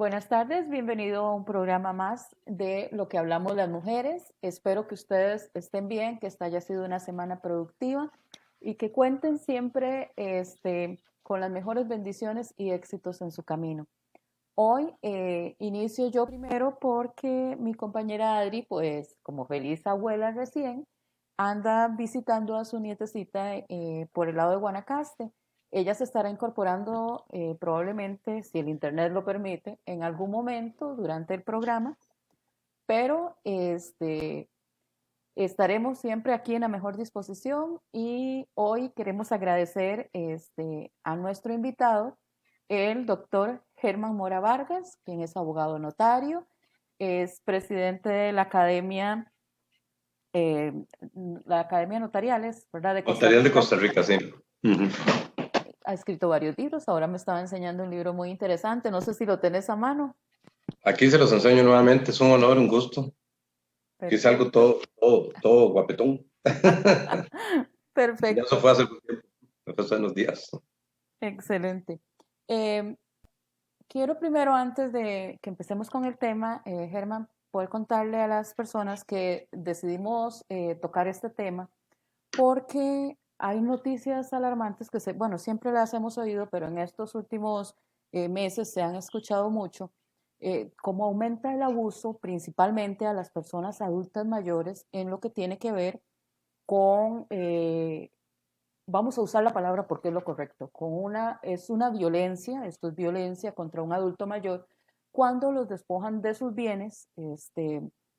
Buenas tardes, bienvenido a un programa más de lo que hablamos las mujeres. Espero que ustedes estén bien, que esta haya sido una semana productiva y que cuenten siempre con las mejores bendiciones y éxitos en su camino. Hoy inicio yo primero porque mi compañera Adri, pues como feliz abuela recién, anda visitando a su nietecita por el lado de Guanacaste. Ella se estará incorporando probablemente, si el internet lo permite, en algún momento durante el programa, pero estaremos siempre aquí en la mejor disposición y hoy queremos agradecer a nuestro invitado, el doctor Germán Mora Vargas, quien es abogado notario, es presidente de eh, la Academia Notariales, ¿verdad? De Costa Notarial de Rica. Costa Rica, sí. Uh-huh. Ha escrito varios libros, ahora me estaba enseñando un libro muy interesante, no sé si lo tenés a mano. Aquí se los enseño nuevamente, es un honor, un gusto. Aquí es algo Perfecto. todo guapetón. Ya eso Perfecto. fue hace algún tiempo, hace unos días. Excelente. Eh, Quiero primero, antes de que empecemos con el tema, Germán, poder contarle a las personas que decidimos tocar este tema porque hay noticias alarmantes que, bueno, siempre las hemos oído, pero en estos últimos meses se han escuchado mucho, cómo aumenta el abuso principalmente a las personas adultas mayores en lo que tiene que ver con vamos a usar la palabra porque es lo correcto, es una violencia, esto es violencia contra un adulto mayor, cuando los despojan de sus bienes,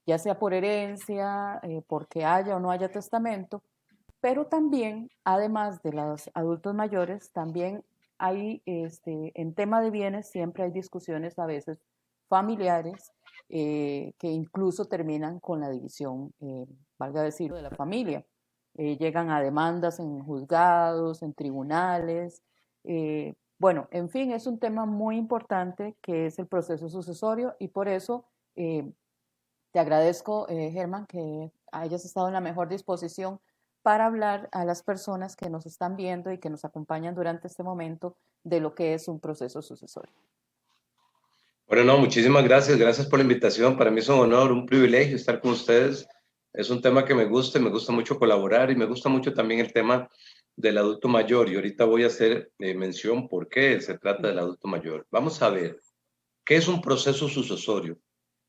ya sea por herencia, porque haya o no haya testamento, pero también, además de los adultos mayores, también hay, en tema de bienes, siempre hay discusiones a veces familiares que incluso terminan con la división, valga decirlo, de la familia. Llegan a demandas en juzgados, en tribunales. Bueno, en fin, es un tema muy importante que es el proceso sucesorio y por eso te agradezco, Germán, que hayas estado en la mejor disposición para hablar a las personas que nos están viendo y que nos acompañan durante este momento de lo que es un proceso sucesorio. Bueno, no, muchísimas gracias, gracias por la invitación. Para mí es un honor, un privilegio estar con ustedes. Es un tema que me gusta mucho colaborar y me gusta mucho también el tema del adulto mayor. Y ahorita voy a hacer mención por qué se trata del adulto mayor. Vamos a ver, ¿qué es un proceso sucesorio?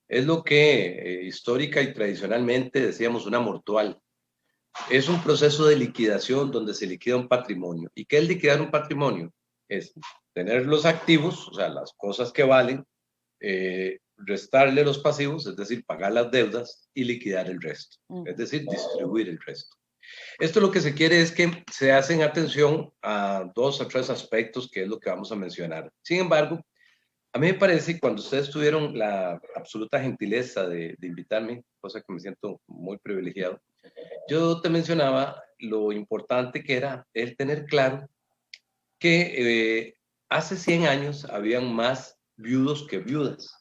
Es lo que histórica y tradicionalmente decíamos una mortual. Es un proceso de liquidación donde se liquida un patrimonio. ¿Y qué es liquidar un patrimonio? Es tener los activos, o sea, las cosas que valen, restarle los pasivos, es decir, pagar las deudas y liquidar el resto, es decir, distribuir el resto. Esto lo que se quiere es que se hacen atención a 2 o 3 aspectos, que es lo que vamos a mencionar. Sin embargo, a mí me parece, cuando ustedes tuvieron la absoluta gentileza de invitarme, cosa que me siento muy privilegiado, yo te mencionaba lo importante que era el tener claro que hace 100 años habían más viudos que viudas.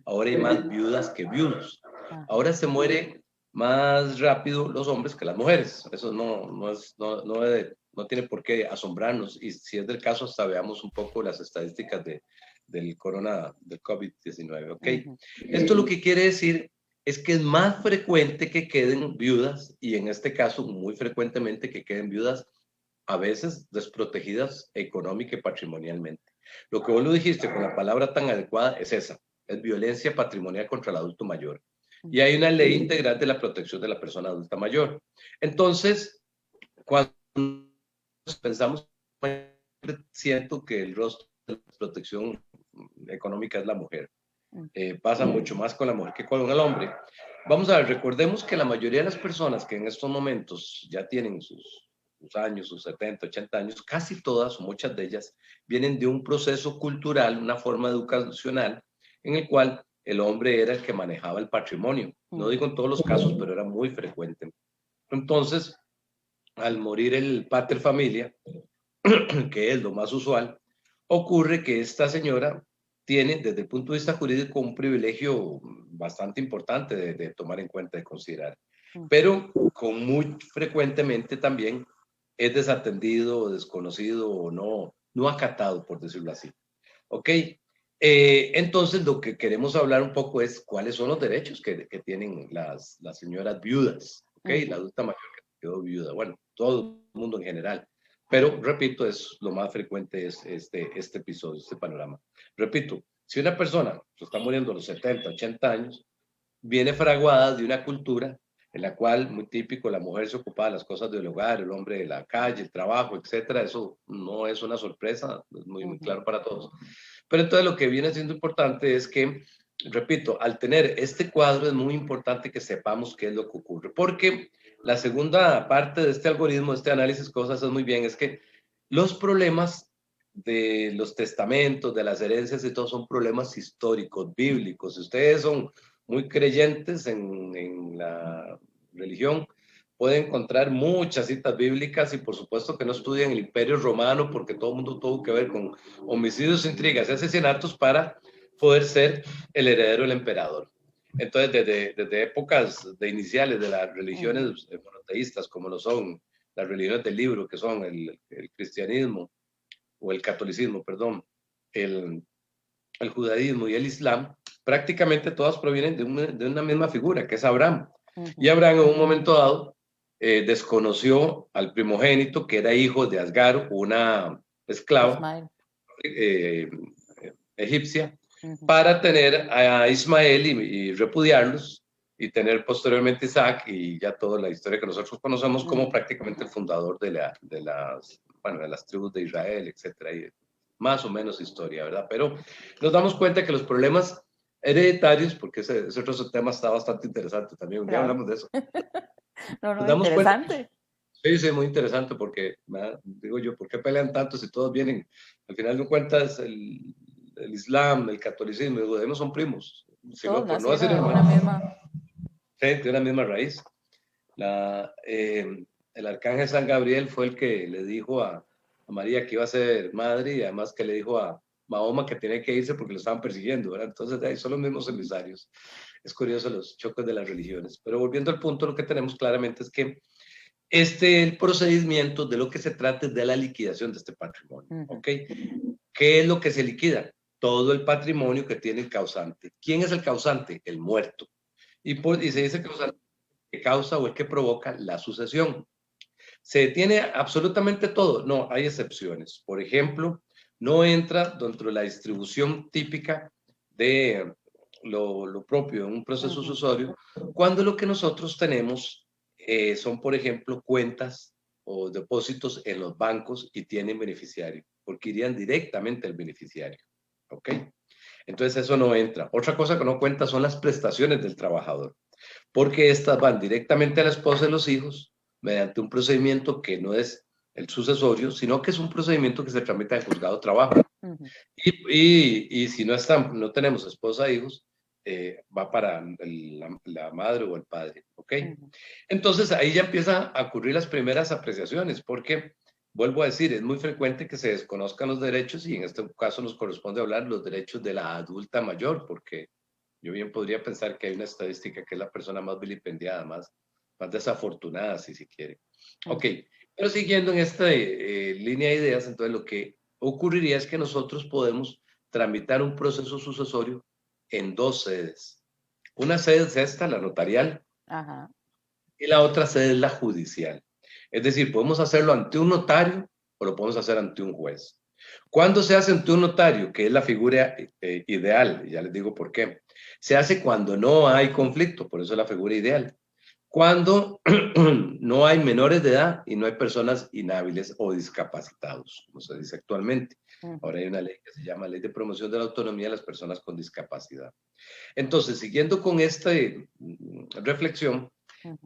Ahora hay más viudas que viudos. Ahora se muere más rápido los hombres que las mujeres. Eso no tiene por qué asombrarnos. Y si es del caso, hasta veamos un poco las estadísticas del COVID-19. ¿Okay? Esto lo que quiere decir es que es más frecuente que queden viudas, y en este caso muy frecuentemente que queden viudas a veces desprotegidas económica y patrimonialmente. Lo que vos lo dijiste con la palabra tan adecuada es esa, es violencia patrimonial contra el adulto mayor. Y hay una ley integral de la protección de la persona adulta mayor. Entonces, cuando pensamos, siento que el rostro de la protección económica es la mujer. Pasa mucho más con la mujer que con el hombre. Vamos a ver, recordemos que la mayoría de las personas que en estos momentos ya tienen sus años, sus 70, 80 años, casi todas o muchas de ellas vienen de un proceso cultural, una forma educacional en el cual el hombre era el que manejaba el patrimonio. No digo en todos los casos, pero era muy frecuente. Entonces, al morir el pater familia, que es lo más usual, ocurre que esta señora tiene, desde el punto de vista jurídico, un privilegio bastante importante de tomar en cuenta, de considerar. Pero con muy frecuentemente también es desatendido, desconocido o no acatado, por decirlo así. ¿Ok? Entonces, lo que queremos hablar un poco es cuáles son los derechos que tienen las señoras viudas, ¿ok? La adulta mayor que quedó viuda, bueno, todo el mundo en general. Pero, repito, es lo más frecuente es este episodio, este panorama. Repito, si una persona se está muriendo a los 70, 80 años, viene fraguada de una cultura en la cual, muy típico, la mujer se ocupaba de las cosas del hogar, el hombre de la calle, el trabajo, etcétera. Eso no es una sorpresa, es muy claro para todos. Pero entonces lo que viene siendo importante es que, repito, al tener este cuadro es muy importante que sepamos qué es lo que ocurre, porque la segunda parte de este algoritmo, de este análisis, cosas es muy bien, es que los problemas de los testamentos, de las herencias y todo son problemas históricos, bíblicos. Si ustedes son muy creyentes en la religión, pueden encontrar muchas citas bíblicas y por supuesto que no estudian el Imperio Romano porque todo el mundo tuvo que ver con homicidios, intrigas y asesinatos para poder ser el heredero del emperador. Entonces, desde épocas de iniciales de las religiones monoteístas, como lo son las religiones del libro, que son el cristianismo, o el catolicismo, perdón, el, el judaísmo y el islam, prácticamente todas provienen de una misma figura, que es Abraham. Y Abraham en un momento dado desconoció al primogénito, que era hijo de Asgar, una esclava eh, egipcia, para tener a Ismael y repudiarlos y tener posteriormente Isaac y ya toda la historia que nosotros conocemos como prácticamente el fundador de las tribus de Israel, etcétera, y más o menos historia, ¿verdad? Pero nos damos cuenta que los problemas hereditarios, porque ese otro tema está bastante interesante también, un día hablamos de eso. No, Nos damos cuenta interesante. que sí, muy interesante porque, digo yo, ¿por qué pelean tanto si todos vienen? Al final de cuentas, el Islam, el catolicismo y el judaísmo son primos, Todos sino por no decir nacieron en una hermanos, misma. sí, de una misma raíz. El arcángel San Gabriel fue el que le dijo a María que iba a ser madre y además que le dijo a Mahoma que tenía que irse porque lo estaban persiguiendo, ¿verdad? Entonces, de ahí son los mismos emisarios. Es curioso los choques de las religiones. Pero volviendo al punto, lo que tenemos claramente es que el procedimiento de lo que se trata es de la liquidación de este patrimonio, ¿ok? ¿Qué es lo que se liquida? Todo el patrimonio que tiene el causante. ¿Quién es el causante? El muerto. Y se dice causante que causa o el que provoca la sucesión. ¿Se detiene absolutamente todo? No, hay excepciones. Por ejemplo, no entra dentro de la distribución típica de lo propio en un proceso sucesorio, cuando lo que nosotros tenemos son, por ejemplo, cuentas o depósitos en los bancos y tienen beneficiario, porque irían directamente al beneficiario. ¿Ok? Entonces eso no entra. Otra cosa que no cuenta son las prestaciones del trabajador, porque estas van directamente a la esposa y los hijos mediante un procedimiento que no es el sucesorio, sino que es un procedimiento que se tramita en juzgado de trabajo. Y si no, no tenemos esposa e hijos, va para la madre o el padre, ¿ok? Entonces ahí ya empiezan a ocurrir las primeras apreciaciones, porque, vuelvo a decir, es muy frecuente que se desconozcan los derechos y en este caso nos corresponde hablar los derechos de la adulta mayor, porque yo bien podría pensar que hay una estadística que es la persona más vilipendiada, más desafortunada, si se quiere. Ok, pero siguiendo en esta línea de ideas, entonces lo que ocurriría es que nosotros podemos tramitar un proceso sucesorio en dos sedes. Una sede es esta, la notarial, y la otra sede es la judicial. Es decir, podemos hacerlo ante un notario o lo podemos hacer ante un juez. ¿Cuándo se hace ante un notario? Que es la figura ideal, y ya les digo por qué. Se hace cuando no hay conflicto, por eso es la figura ideal. Cuando no hay menores de edad y no hay personas inhábiles o discapacitados, como se dice actualmente. Ahora hay una ley que se llama Ley de Promoción de la Autonomía de las Personas con Discapacidad. Entonces, siguiendo con esta reflexión,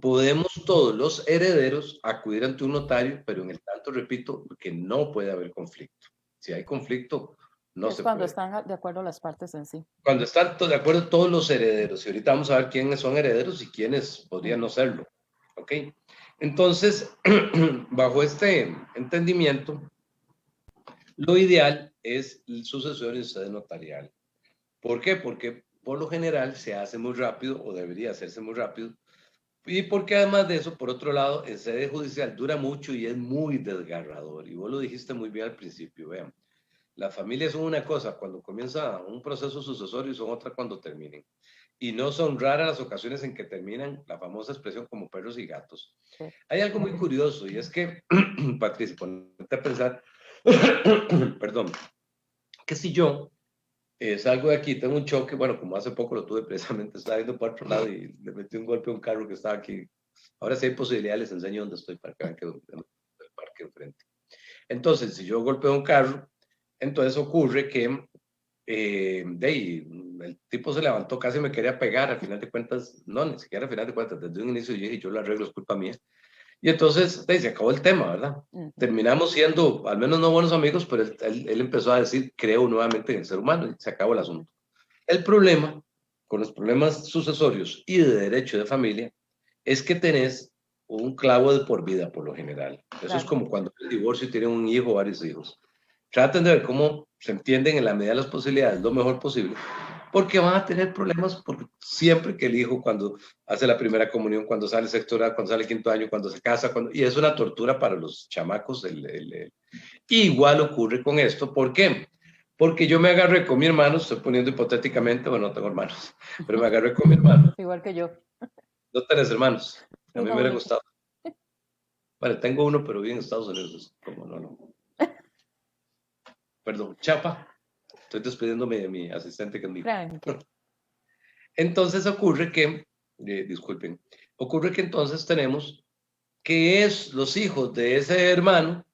podemos todos los herederos acudir ante un notario, pero en el tanto, repito, que no puede haber conflicto. Si hay conflicto, no Es se cuando puede. están de acuerdo las partes en sí. Cuando están de acuerdo todos los herederos, y ahorita vamos a ver quiénes son herederos y quiénes podrían no serlo. ¿Ok? Entonces, bajo este entendimiento, lo ideal es el sucesorio en sede notarial. ¿Por qué? Porque por lo general se hace muy rápido o debería hacerse muy rápido. Y porque además de eso, por otro lado, en sede judicial dura mucho y es muy desgarrador. Y vos lo dijiste muy bien al principio, vean. Las familias son una cosa cuando comienza un proceso sucesorio y son otra cuando terminen. Y no son raras las ocasiones en que terminan la famosa expresión como perros y gatos. Sí. Hay algo muy curioso y es que, Patricia, ponte a pensar, perdón, que si yo salgo de aquí, tengo un choque, bueno, como hace poco lo tuve precisamente, estaba yendo por otro lado y le metí un golpe a un carro que estaba aquí. Ahora si hay posibilidad les enseño dónde estoy para que vean que el parque enfrente. Entonces, si yo golpeo un carro, entonces ocurre que el tipo se levantó, casi me quería pegar, al final de cuentas, no, ni siquiera al final de cuentas, desde un inicio yo dije, yo lo arreglo, es culpa mía. Y entonces se acabó el tema, ¿verdad? Terminamos siendo, al menos no buenos amigos, pero él empezó a decir, creo nuevamente en el ser humano y se acabó el asunto. El problema con los problemas sucesorios y de derecho de familia es que tenés un clavo de por vida por lo general. Eso es como cuando el divorcio tiene un hijo o varios hijos. Traten de ver cómo se entienden en la medida de las posibilidades lo mejor posible, porque van a tener problemas por siempre que el hijo, cuando hace la primera comunión, cuando sale sexto grado, cuando sale quinto año, cuando se casa, y es una tortura para los chamacos. Igual ocurre con esto. ¿Por qué? Porque yo me agarré con mi hermano, estoy poniendo hipotéticamente, bueno, no tengo hermanos, pero me agarré con mi hermano. Igual que yo. No tenés hermanos. A mí me hubiera única. gustado. Vale, tengo uno, pero vive en Estados Unidos. Como no. Perdón, Chapa. Estoy despidiéndome de mi asistente que es mi hijo. Entonces ocurre que, disculpen, ocurre que entonces tenemos que es los hijos de ese hermano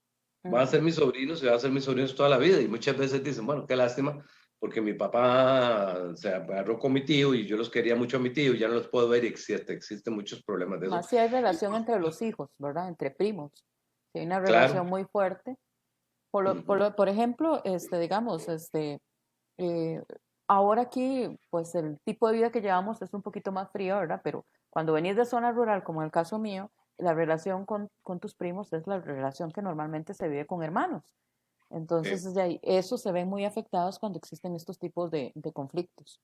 van a ser mis sobrinos y van a ser mis sobrinos toda la vida. Y muchas veces dicen, bueno, qué lástima, porque mi papá se agarró con mi tío y yo los quería mucho a mi tío, ya no los puedo ver y existen muchos problemas de eso. Más si hay relación entre los hijos, ¿verdad? Entre primos. Si hay una relación Claro. muy fuerte. Por ejemplo, digamos, ahora aquí, pues el tipo de vida que llevamos es un poquito más frío, ¿verdad? Pero cuando venís de zona rural, como en el caso mío, la relación con tus primos es la relación que normalmente se vive con hermanos. Entonces, eso se ven muy afectados cuando existen estos tipos de conflictos.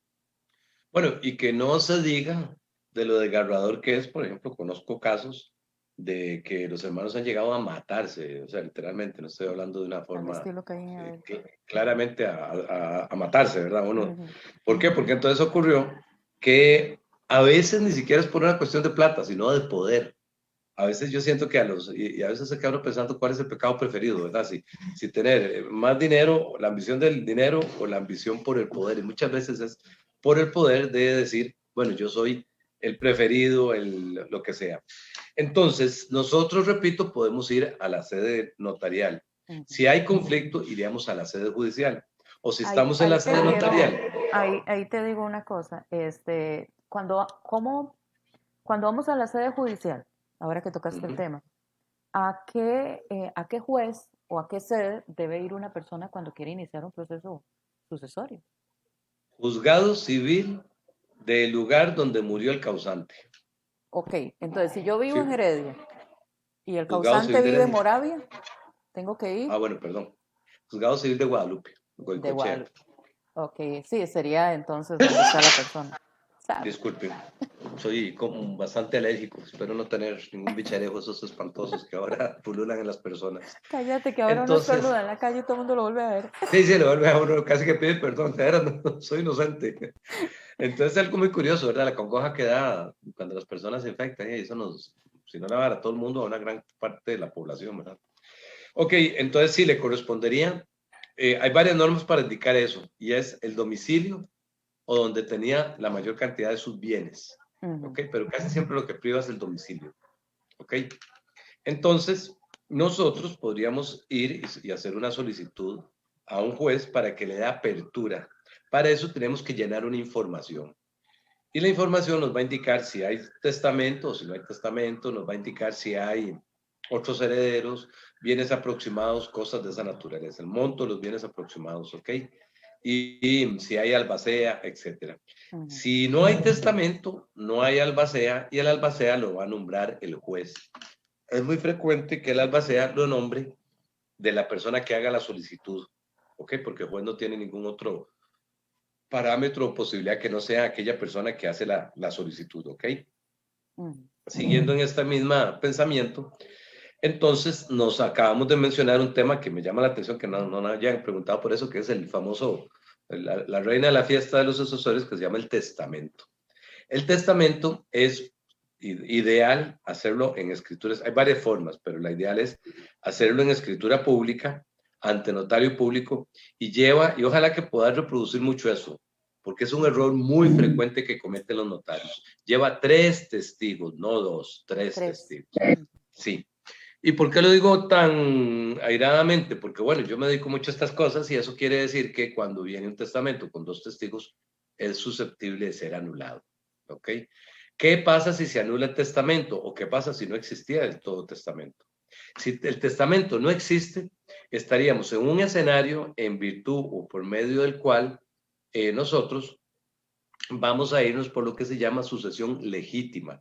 Bueno, y que no se diga de lo desgarrador que es, por ejemplo, conozco casos de que los hermanos han llegado a matarse, o sea, literalmente, no estoy hablando de una forma claramente a matarse, ¿verdad? ¿Por qué? Porque entonces ocurrió que a veces ni siquiera es por una cuestión de plata, sino de poder. A veces yo siento que y a veces se queda uno pensando cuál es el pecado preferido, ¿verdad? Si tener más dinero, la ambición del dinero o la ambición por el poder. Y muchas veces es por el poder de decir, bueno, yo soy el preferido, lo que sea. Entonces, nosotros, repito, podemos ir a la sede notarial. Si hay conflicto, iríamos a la sede judicial. O si estamos en la sede notarial. Ahí te digo una cosa. Cuando vamos a la sede judicial, ahora que tocaste el tema, ¿a qué juez o a qué sede debe ir una persona cuando quiere iniciar un proceso sucesorio? Juzgado civil del lugar donde murió el causante. Ok, entonces si yo vivo en Heredia y el Juzgado causante civil de vive en Heredia. Moravia, tengo que ir. Bueno, perdón. Juzgado civil de Guadalupe. De Guadalupe. Ok, sí, sería entonces donde está la persona. Disculpen, soy como bastante alérgico. Espero no tener ningún bicharejo esos espantosos que ahora pululan en las personas. Cállate, que ahora Entonces, uno estornuda en la calle y todo el mundo lo vuelve a ver. Sí, lo vuelve a uno casi que pide perdón. De verdad, no, soy inocente. Entonces, algo muy curioso, ¿verdad? La congoja que da cuando las personas se infectan, y eso si no la va a todo el mundo, a una gran parte de la población, ¿verdad? Ok, entonces sí, le correspondería. Hay varias normas para indicar eso, y es el domicilio o donde tenía la mayor cantidad de sus bienes. ¿Ok? Pero casi siempre lo que priva es el domicilio. ¿Ok? Entonces, nosotros podríamos ir y hacer una solicitud a un juez para que le dé apertura. Para eso tenemos que llenar una información. Y la información nos va a indicar si hay testamento o si no hay testamento, nos va a indicar si hay otros herederos, bienes aproximados, cosas de esa naturaleza, el monto de los bienes aproximados, ¿ok? Y si hay albacea, etcétera. Si no hay testamento, no hay albacea y el albacea lo va a nombrar el juez. Es muy frecuente que el albacea lo nombre de la persona que haga la solicitud, ¿ok? Porque el juez no tiene ningún otro parámetro o posibilidad que no sea aquella persona que hace la solicitud, ¿ok? Siguiendo en este mismo pensamiento, Entonces, nos acabamos de mencionar un tema que me llama la atención, que no hayan preguntado por eso, que es el famoso, la reina de la fiesta de los sucesores, que se llama el testamento. El testamento es ideal hacerlo en escrituras. Hay varias formas, pero la ideal es hacerlo en escritura pública, ante notario público, y ojalá que puedas reproducir mucho eso, porque es un error muy frecuente que cometen los notarios. Lleva 3 testigos, no 2, 3 testigos. Sí. ¿Y por qué lo digo tan airadamente? Porque, bueno, yo me dedico mucho a estas cosas y eso quiere decir que cuando viene un testamento con 2 testigos, es susceptible de ser anulado. ¿Ok? ¿Qué pasa si se anula el testamento? ¿O qué pasa si no existía del todo testamento? Si el testamento no existe, estaríamos en un escenario en virtud o por medio del cual nosotros vamos a irnos por lo que se llama sucesión legítima.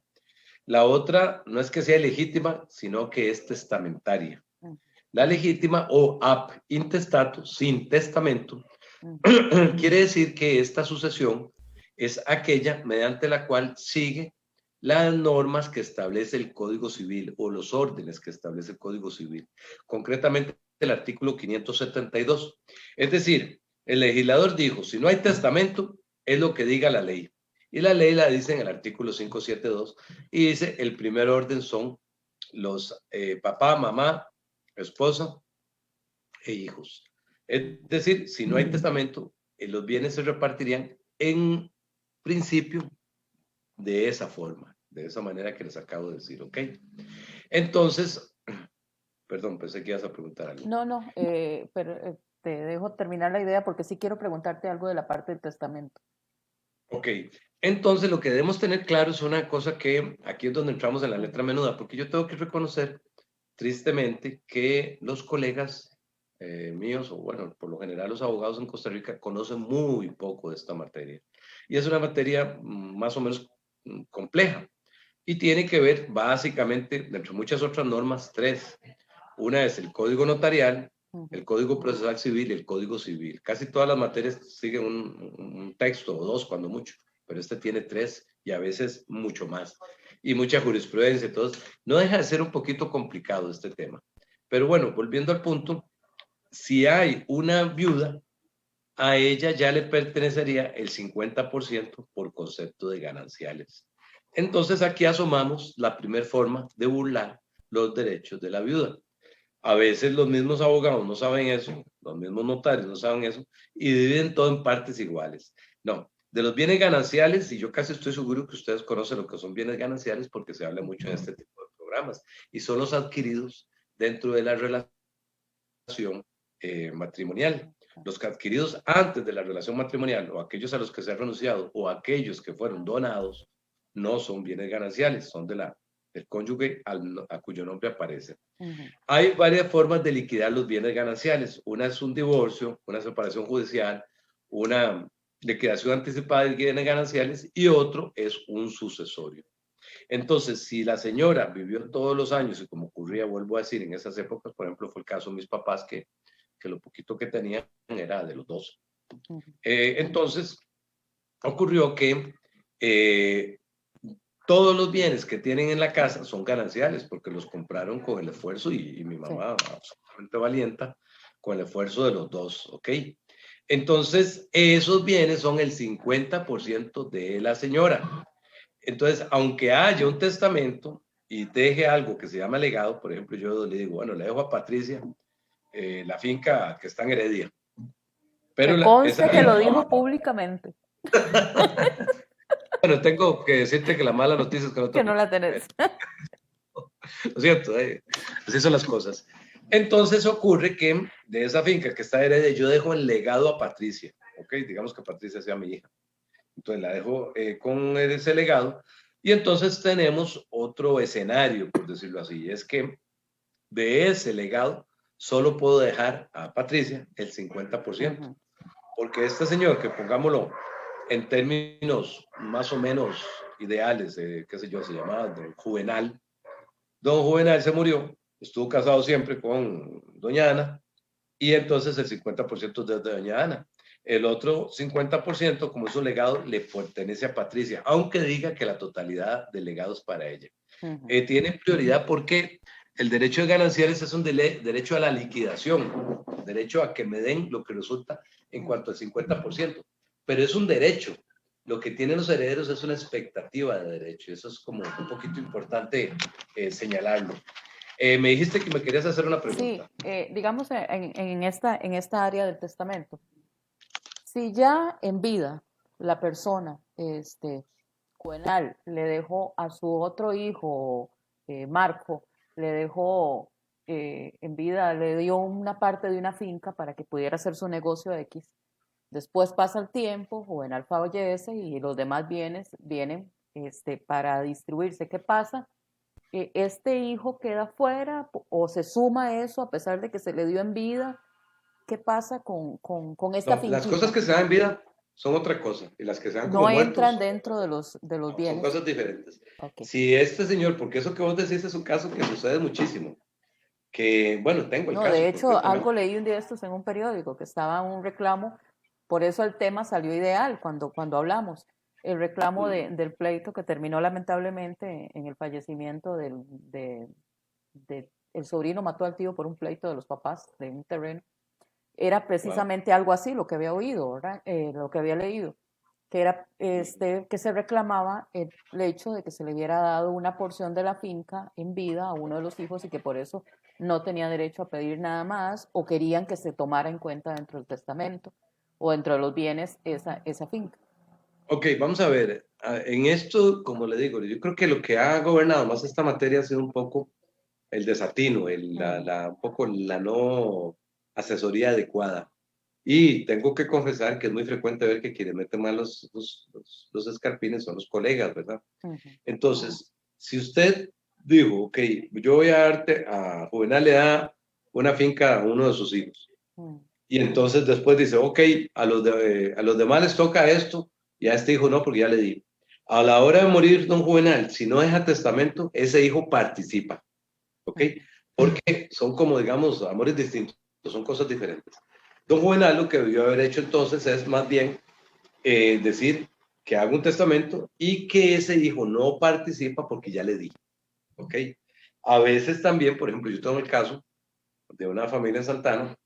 La otra no es que sea legítima, sino que es testamentaria. La legítima o ab intestato, sin testamento, quiere decir que esta sucesión es aquella mediante la cual sigue las normas que establece el Código Civil o los órdenes que establece el Código Civil, concretamente el artículo 572. Es decir, el legislador dijo, si no hay testamento, es lo que diga la ley. Y la ley la dice en el artículo 572 y dice, el primer orden son los papá, mamá, esposa e hijos. Es decir, si no hay testamento, los bienes se repartirían en principio de esa forma, de esa manera que les acabo de decir, ¿ok? Entonces, perdón, pensé que ibas a preguntar algo. No, pero te dejo terminar la idea porque sí quiero preguntarte algo de la parte del testamento. Ok, entonces lo que debemos tener claro es una cosa que aquí es donde entramos en la letra menuda, porque yo tengo que reconocer tristemente que los colegas míos, o bueno, por lo general los abogados en Costa Rica conocen muy poco de esta materia. Y es una materia más o menos compleja y tiene que ver básicamente, entre muchas otras normas, 3. Una es el Código Notarial, el Código Procesal Civil y el Código Civil. Casi todas las materias siguen un texto o 2 cuando mucho, pero este tiene 3 y a veces mucho más. Y mucha jurisprudencia. Entonces, no deja de ser un poquito complicado este tema. Pero bueno, volviendo al punto, si hay una viuda, a ella ya le pertenecería el 50% por concepto de gananciales. Entonces aquí asomamos la primera forma de burlar los derechos de la viuda. A veces los mismos abogados no saben eso, los mismos notarios no saben eso y dividen todo en partes iguales. No, de los bienes gananciales, y yo casi estoy seguro que ustedes conocen lo que son bienes gananciales porque se habla mucho en este tipo de programas, y son los adquiridos dentro de la relación matrimonial. Los adquiridos antes de la relación matrimonial o aquellos a los que se ha renunciado o aquellos que fueron donados no son bienes gananciales, son del cónyuge a cuyo nombre aparece. Hay varias formas de liquidar los bienes gananciales. Una es un divorcio, una separación judicial, una liquidación anticipada de bienes gananciales y otro es un sucesorio. Entonces, si la señora vivió todos los años y como ocurría, vuelvo a decir, en esas épocas, por ejemplo, fue el caso de mis papás que lo poquito que tenían era de los 2. Entonces, ocurrió que todos los bienes que tienen en la casa son gananciales porque los compraron con el esfuerzo y mi mamá, absolutamente valiente, con el esfuerzo de los 2, ¿ok? Entonces, esos bienes son el 50% de la señora. Entonces, aunque haya un testamento y deje algo que se llama legado, por ejemplo, yo le digo, bueno, le dejo a Patricia la finca que está en Heredia. Pero que conste que lo dijo públicamente. Bueno, tengo que decirte que la mala noticia es que no la tenés. Lo siento, así son las cosas. Entonces ocurre que de esa finca que está en Heredia, yo dejo el legado a Patricia, ¿ok? Digamos que Patricia sea mi hija. Entonces la dejo con ese legado. Y entonces tenemos otro escenario, por decirlo así, es que de ese legado solo puedo dejar a Patricia el 50%. Porque este señor, que pongámoslo en términos más o menos ideales, qué sé yo, se llamaba Don Juvenal. Don Juvenal se murió, estuvo casado siempre con doña Ana, y entonces el 50% es de doña Ana. El otro 50%, como es un legado, le pertenece a Patricia, aunque diga que la totalidad del legado es para ella. Tiene prioridad porque el derecho de gananciales es un derecho a la liquidación, derecho a que me den lo que resulta en cuanto al 50%, pero es un derecho. Lo que tienen los herederos es una expectativa de derecho, eso es como un poquito importante señalarlo. Me dijiste que me querías hacer una Sí, pregunta. digamos en esta área del testamento. Si ya en vida la persona, Juvenal, le dejó a su otro hijo, Marco, le dejó en vida, le dio una parte de una finca para que pudiera hacer su negocio X. Después pasa el tiempo, Juvenal fallece y los demás bienes vienen para distribuirse. ¿Qué pasa? ¿Este hijo queda fuera o se suma eso a pesar de que se le dio en vida? ¿Qué pasa con esta No, las cosas finquita? que se dan en vida son otra cosa, y las que se dan como No entran muertos dentro de los no, son bienes. cosas diferentes. Ok. Si este señor, porque eso que vos decís es un caso que sucede muchísimo, que, bueno, tengo el No, de caso hecho, algo concretamente. leí un día de estos en un periódico que estaba un reclamo, por eso el tema salió ideal cuando hablamos. El reclamo del pleito que terminó lamentablemente en el fallecimiento el sobrino mató al tío por un pleito de los papás de un terreno. Era Wow. precisamente algo así lo que había oído, ¿verdad? Lo que había leído, que era que se reclamaba el hecho de que se le hubiera dado una porción de la finca en vida a uno de los hijos y que por eso no tenía derecho a pedir nada más o querían que se tomara en cuenta dentro del testamento o dentro de los bienes esa finca. Ok, vamos a ver. En esto, como le digo, yo creo que lo que ha gobernado más esta materia ha sido un poco el desatino, Ujú. un poco la no asesoría adecuada. Y tengo que confesar que es muy frecuente ver que quienes meten mal los escarpines son los colegas, ¿verdad? Ujú. Entonces, si usted dijo, ok, yo voy a darte, a Juvenal le da una finca a uno de sus hijos, Ujú. y entonces después dice, ok, a los demás les toca esto, y a este hijo no, porque ya le di. A la hora de morir don Juvenal, si no deja testamento, ese hijo participa, ¿ok? Ujú. Porque son como, digamos, amores distintos, son cosas diferentes. Don Juvenal lo que debió haber hecho entonces es más bien decir que haga un testamento y que ese hijo no participa porque ya le di, ¿ok? A veces también, por ejemplo, yo tengo el caso de una familia en Santana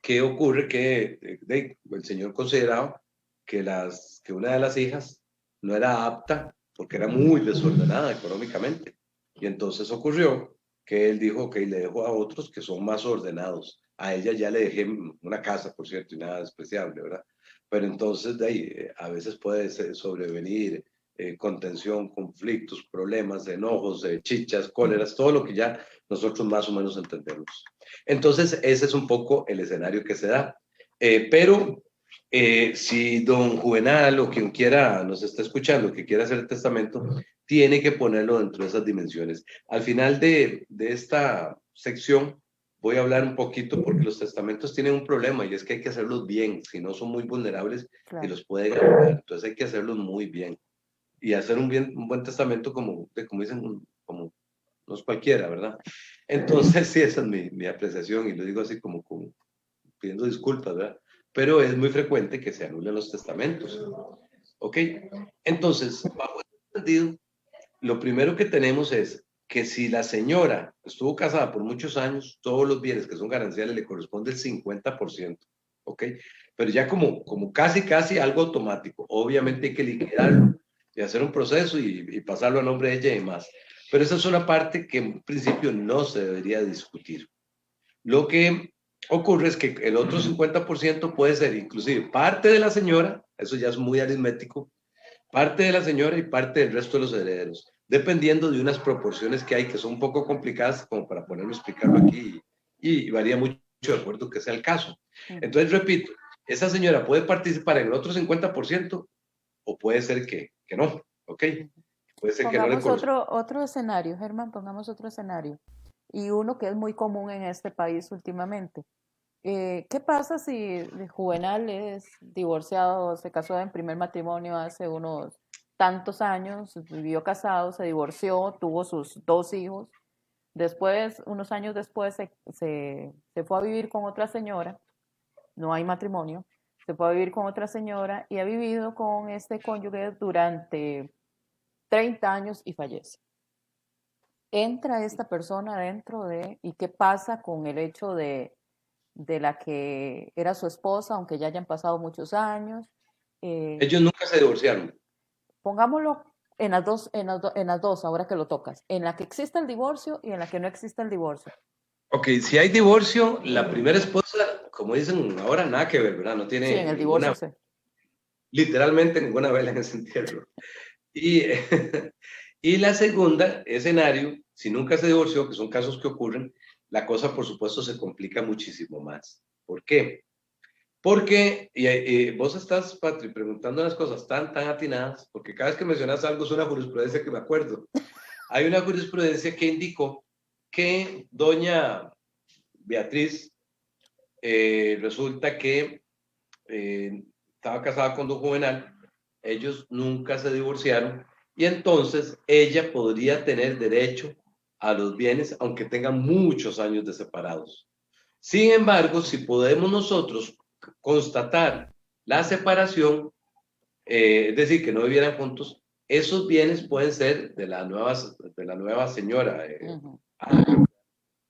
que ocurre que el señor consideraba que una de las hijas no era apta porque era muy desordenada económicamente. Y entonces ocurrió que él dijo, ok, le dejo a otros que son más ordenados. A ella ya le dejé una casa, por cierto, y nada despreciable, ¿verdad? Pero entonces de ahí a veces puede sobrevenir contención, conflictos, problemas, enojos, chichas, cóleras, todo lo que ya nosotros más o menos entendemos. Entonces, ese es un poco el escenario que se da. Pero si don Juvenal o quien quiera nos está escuchando, que quiera hacer el testamento, tiene que ponerlo dentro de esas dimensiones. Al final de esta sección voy a hablar un poquito porque los testamentos tienen un problema y es que hay que hacerlos bien, si no son muy vulnerables y Claro. los pueden anular. Entonces hay que hacerlos muy bien y hacer un buen testamento como dicen, como no es cualquiera, ¿verdad? Entonces, sí, esa es mi apreciación y lo digo así como pidiendo disculpas, ¿verdad? Pero es muy frecuente que se anulen los testamentos, ¿ok? Entonces, bajo este sentido, lo primero que tenemos es que si la señora estuvo casada por muchos años, todos los bienes que son gananciales le corresponde el 50%, ¿ok? Pero ya como casi algo automático, obviamente hay que liquidarlo y hacer un proceso y pasarlo a nombre de ella y demás. Pero esa es una parte que en principio no se debería discutir. Lo que ocurre es que el otro 50% puede ser inclusive parte de la señora, eso ya es muy aritmético, parte de la señora y parte del resto de los herederos, dependiendo de unas proporciones que hay que son un poco complicadas como para ponerme a explicarlo aquí y varía mucho de acuerdo que sea el caso. Ujú. Entonces, repito, esa señora puede participar en el otro 50% o puede ser que no, ¿ok? Ujú. Puede ser que no le Pongamos corresponda. otro escenario, Germán, pongamos otro escenario. Y uno que es muy común en este país últimamente. ¿Qué pasa si Juvenal es divorciado, se casó en primer matrimonio hace unos tantos años, vivió casado, se divorció, tuvo sus dos hijos, después, unos años después, se fue a vivir con otra señora, no hay matrimonio, se fue a vivir con otra señora y ha vivido con este cónyuge durante 30 años y fallece? ¿Entra esta persona dentro de, y qué pasa con el hecho de la que era su esposa, aunque ya hayan pasado muchos años? Eh, Ellos nunca se divorciaron. Pongámoslo en las dos, en las dos, ahora que lo tocas, en la que existe el divorcio y en la que no existe el divorcio. Ok, si hay divorcio, la primera esposa, como dicen ahora, nada que ver, ¿verdad? No Sí, en tiene el divorcio ninguna, sí. literalmente ninguna vela en ese entierro. Y, y la segunda escenario, si nunca se divorció, que son casos que ocurren, la cosa por supuesto se complica muchísimo más. ¿Por qué? Porque vos estás, Patri, preguntando unas cosas tan atinadas, porque cada vez que mencionas algo es una jurisprudencia que me acuerdo. Hay una jurisprudencia que indicó que doña Beatriz resulta que estaba casada con don Juvenal, ellos nunca se divorciaron y entonces ella podría tener derecho a los bienes aunque tengan muchos años de separados. Sin embargo, si podemos nosotros constatar la separación, es decir, que no vivieran juntos, esos bienes pueden ser de la nueva señora. Ujú,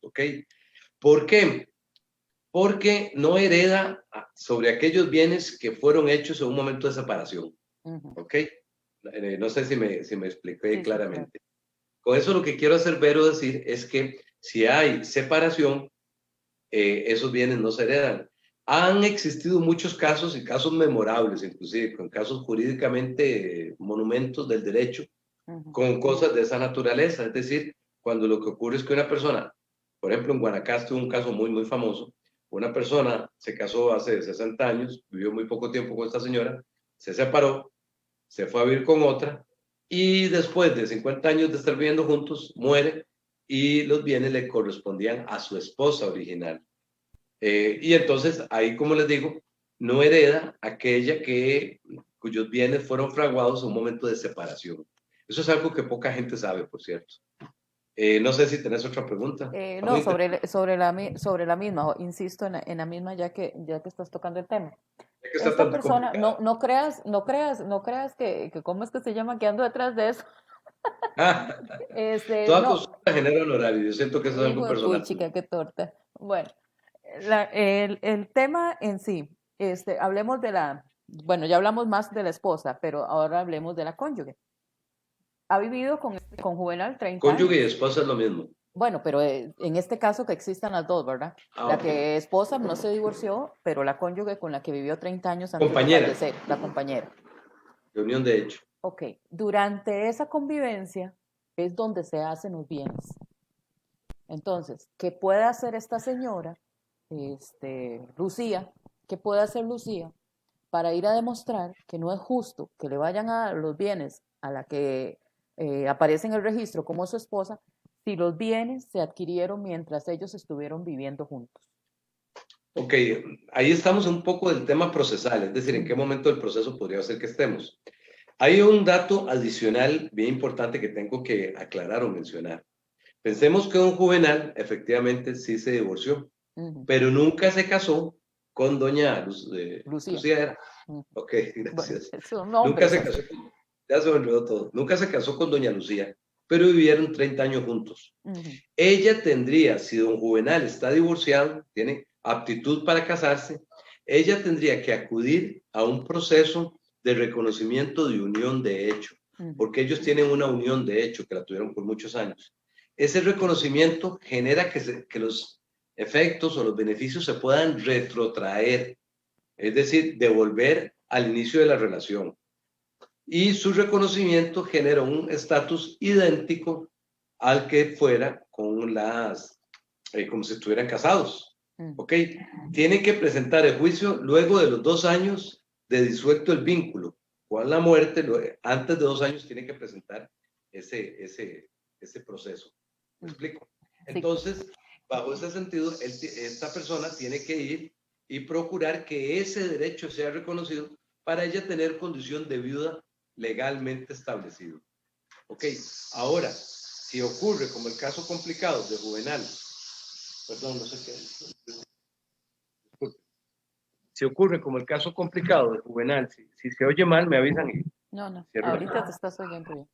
¿Ok? ¿Por qué? Porque no hereda sobre aquellos bienes que fueron hechos en un momento de separación. ujú. ¿Ok? No sé si me expliqué Sí, sí, claro. claramente. Con eso lo que quiero hacer ver o decir es que si hay separación, esos bienes no se heredan. Han existido muchos casos y casos memorables, inclusive con casos jurídicamente monumentos del derecho, Ujú, con cosas de esa naturaleza. Es decir, cuando lo que ocurre es que una persona, por ejemplo, en Guanacaste, un caso muy famoso, una persona se casó hace 60 años, vivió muy poco tiempo con esta señora, se separó, se fue a vivir con otra y después de 50 años de estar viviendo juntos, muere y los bienes le correspondían a su esposa original. Y entonces ahí, como les digo, no hereda aquella cuyos bienes fueron fraguados en un momento de separación. Eso es algo que poca gente sabe, por cierto. No sé si tenés otra pregunta. Está muy no, interesante. sobre la misma, insisto en la misma ya que estás tocando el tema. Es que está Esta tan persona, complicada. no creas que ¿cómo es que se llama? Que ando detrás de eso. Ah, toda No, consulta genera honorario. Yo siento que eso es hijo algo de personal. puchica, qué torta. Bueno, el tema en sí, hablemos de bueno, ya hablamos más de la esposa, pero ahora hablemos de la cónyuge. Ha vivido con Juvenal 30 Cónyuge y años. esposa es lo mismo. Bueno, pero en este caso que existan las dos, ¿verdad? Ah, La ok. que esposa no se divorció, pero la cónyuge con la que vivió 30 años antes de Compañera, fallecer, la compañera. de unión de hecho. Ok, durante esa convivencia es donde se hacen los bienes. Entonces, ¿qué puede hacer esta señora, Lucía? ¿Qué puede hacer Lucía para ir a demostrar que no es justo que le vayan a dar los bienes a la que aparece en el registro como su esposa si los bienes se adquirieron mientras ellos estuvieron viviendo juntos? Ok, ahí estamos un poco del tema procesal, es decir, en qué Ujú, momento del proceso podría ser que estemos. Hay un dato adicional bien importante que tengo que aclarar o mencionar. Pensemos que don Juvenal efectivamente sí se divorció, ujú. pero nunca se casó con doña Lucía. Lucía. Era. Ujú. Ok, Bueno, gracias. son Nunca nombres se así. casó, ya se me olvidó todo. Nunca se casó con doña Lucía, pero vivieron 30 años juntos. Ujú, Ella tendría, si don Juvenal está divorciado, tiene aptitud para casarse, ella tendría que acudir a un proceso de reconocimiento de unión de hecho, ujú, porque ellos tienen una unión de hecho que la tuvieron por muchos años. Ese reconocimiento genera que los efectos o los beneficios se puedan retrotraer, es decir, devolver al inicio de la relación. Y su reconocimiento genera un estatus idéntico al que fuera con como si estuvieran casados. ujú, ¿Ok? Tienen que presentar el juicio luego de los 2 años de disuelto el vínculo. Con la muerte, antes de 2 años, tienen que presentar ese proceso. ¿Me ujú. explico? Sí, Entonces, bajo ese sentido, esta persona tiene que ir y procurar que ese derecho sea reconocido para ella tener condición de viuda legalmente establecido. Ok, ahora, si ocurre como el caso complicado de Juvenal, perdón, no sé qué, si ocurre como el caso complicado de Juvenal, si se oye mal, me avisan y no, no, cierro la ahorita te puerta. estás oyendo bien.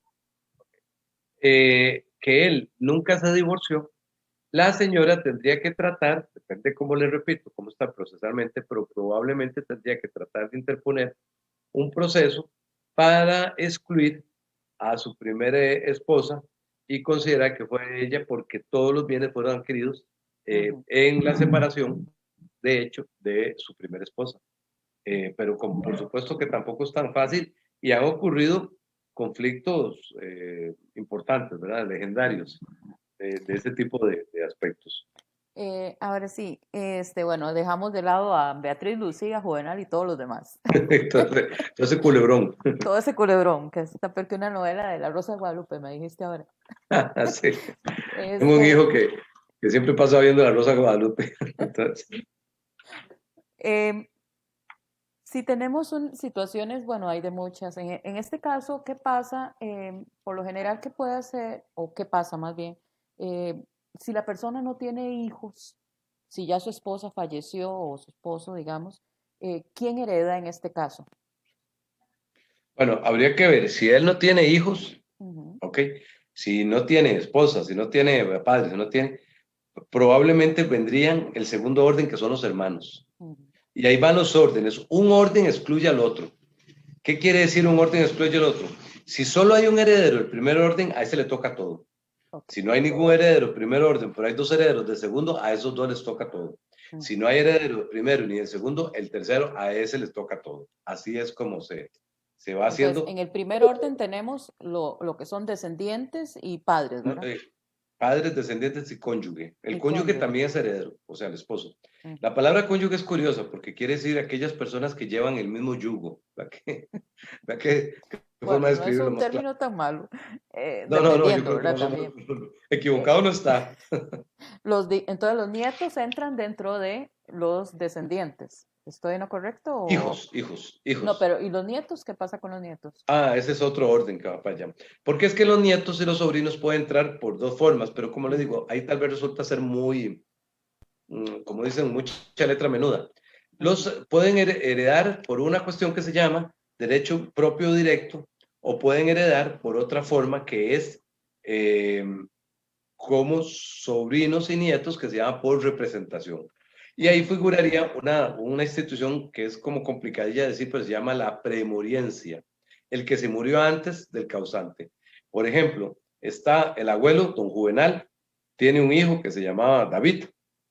que él nunca se divorció, la señora tendría que tratar, depende cómo le repito, cómo está procesalmente, pero probablemente tendría que tratar de interponer un proceso para excluir a su primera esposa y considerar que fue ella porque todos los bienes fueron adquiridos Ujú. en la separación, de hecho, de su primera esposa. Pero por supuesto que tampoco es tan fácil y han ocurrido conflictos importantes, ¿verdad? Legendarios de este tipo de aspectos. Ahora sí, bueno, dejamos de lado a Beatriz, Lucía, Juvenal y todos los demás. Entonces, culebrón. Todo ese culebrón, que es peor que una novela de La Rosa de Guadalupe, me dijiste ahora. Sí. Tengo un Este, hijo que siempre pasa viendo La Rosa de Guadalupe. Entonces, em, si tenemos situaciones, bueno, hay de muchas. En este caso, ¿qué pasa? Por lo general, ¿qué puede hacer, o qué pasa más bien, si la persona no tiene hijos, si ya su esposa falleció o su esposo, digamos, ¿quién hereda en este caso? bueno, habría que ver si él no tiene hijos, Ujú, ¿ok? Si no tiene esposa, si no tiene padres, si no tiene, probablemente vendrían el segundo orden, que son los hermanos. ujú, Y ahí van los órdenes. Un orden excluye al otro. ¿Qué quiere decir un orden excluye al otro? Si solo hay un heredero del primer orden, a ese le toca todo. ok, Si no hay ningún heredero del primer orden, pero hay dos herederos del segundo, a esos dos les toca todo. Si ujú. no hay heredero del primero ni del segundo, el tercero, a ese les toca todo. Así es como se va Entonces, haciendo. en el primer orden tenemos lo que son descendientes y padres, ¿verdad? eh, Padres, descendientes y cónyuge. El Y cónyuge cónyuge. también es heredero, o sea, el esposo. Ujú. La palabra cónyuge es curiosa porque quiere decir aquellas personas que llevan el mismo yugo. ¿Verdad qué forma Bueno, de no es escribirlo un más claro? término tan malo, No, no, no, yo dependiendo, creo que ¿verdad? nosotros También. Eh, equivocado no está. entonces los nietos entran dentro de los descendientes. ¿Estoy en lo correcto? Hijos, hijos, No, hijos. pero ¿y los nietos? ¿Qué pasa con los nietos? Ah, ese es otro orden que va para allá. Porque es que los nietos y los sobrinos pueden entrar por dos formas, pero como les Ujú, digo, ahí tal vez resulta ser muy, como dicen, mucha letra menuda. Los ujú, pueden heredar por una cuestión que se llama derecho propio directo o pueden heredar por otra forma que es eh, como sobrinos y nietos que se llama por representación. Y ahí ujú, figuraría una institución que es como complicadilla de decir, pero se llama la premoriencia, el que se murió antes del causante. Por ejemplo, está el abuelo, don Juvenal, tiene un hijo que se llamaba David.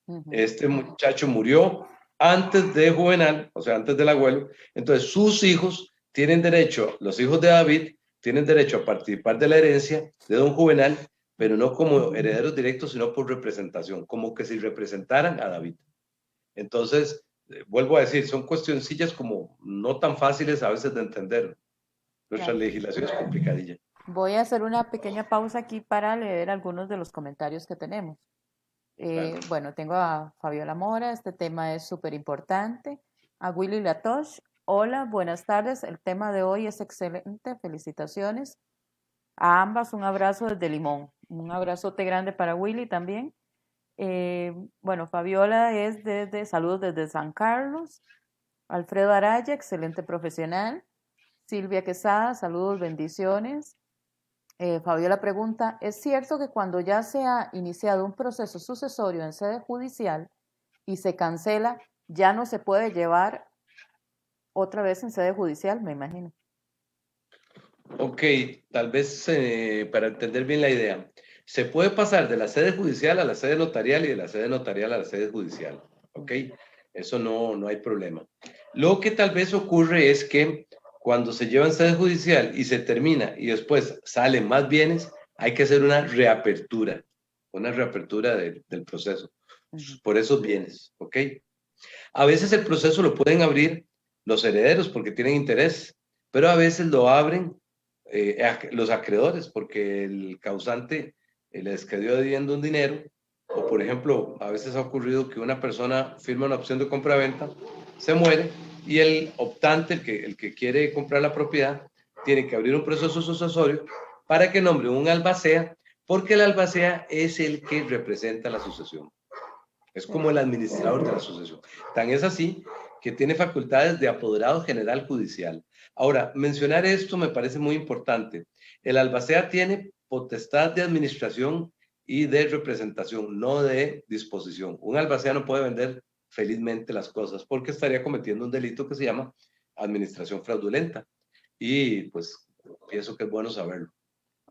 ujú. Este muchacho murió antes de Juvenal, o sea, antes del abuelo. Entonces, sus hijos tienen derecho, los hijos de David tienen derecho a participar de la herencia de don Juvenal, pero no como herederos directos, sino por representación, como que si representaran a David. Entonces, vuelvo a decir, son cuestioncillas como no tan fáciles a veces de entender. Nuestra Claro. legislación es complicadilla. Voy a hacer una pequeña pausa aquí para leer algunos de los comentarios que tenemos. Claro. Bueno, tengo a Fabiola Mora, este tema es súper importante. A Willy Latosh, hola, buenas tardes, el tema de hoy es excelente, felicitaciones. A ambas un abrazo desde Limón, un abrazote grande para Willy también. Bueno, Fabiola es desde, saludos desde San Carlos. Alfredo Araya, excelente profesional. Silvia Quesada, saludos, bendiciones. Fabiola pregunta, ¿es cierto que cuando ya se ha iniciado un proceso sucesorio en sede judicial y se cancela, ya no se puede llevar otra vez en sede judicial? Me imagino. Ok, tal vez para entender bien la idea, se puede pasar de la sede judicial a la sede notarial y de la sede notarial a la sede judicial. Ok, Ujú, eso no hay problema. Lo que tal vez ocurre es que cuando se lleva en sede judicial y se termina y después salen más bienes, hay que hacer una reapertura del proceso ujú. por esos bienes. Ok, a veces el proceso lo pueden abrir los herederos porque tienen interés, pero a veces lo abren los acreedores porque el causante les quedó debiendo un dinero, o por ejemplo, a veces ha ocurrido que una persona firma una opción de compra-venta, se muere y el optante, el que quiere comprar la propiedad, tiene que abrir un proceso sucesorio para que nombre un albacea, porque el albacea es el que representa la sucesión. Es como el administrador de la sucesión. Tan es así que tiene facultades de apoderado general judicial. Ahora, mencionar esto me parece muy importante. El albacea tiene potestad de administración y de representación, no de disposición. Un albacea no puede vender felizmente las cosas porque estaría cometiendo un delito que se llama administración fraudulenta. Y pues pienso que es bueno saberlo.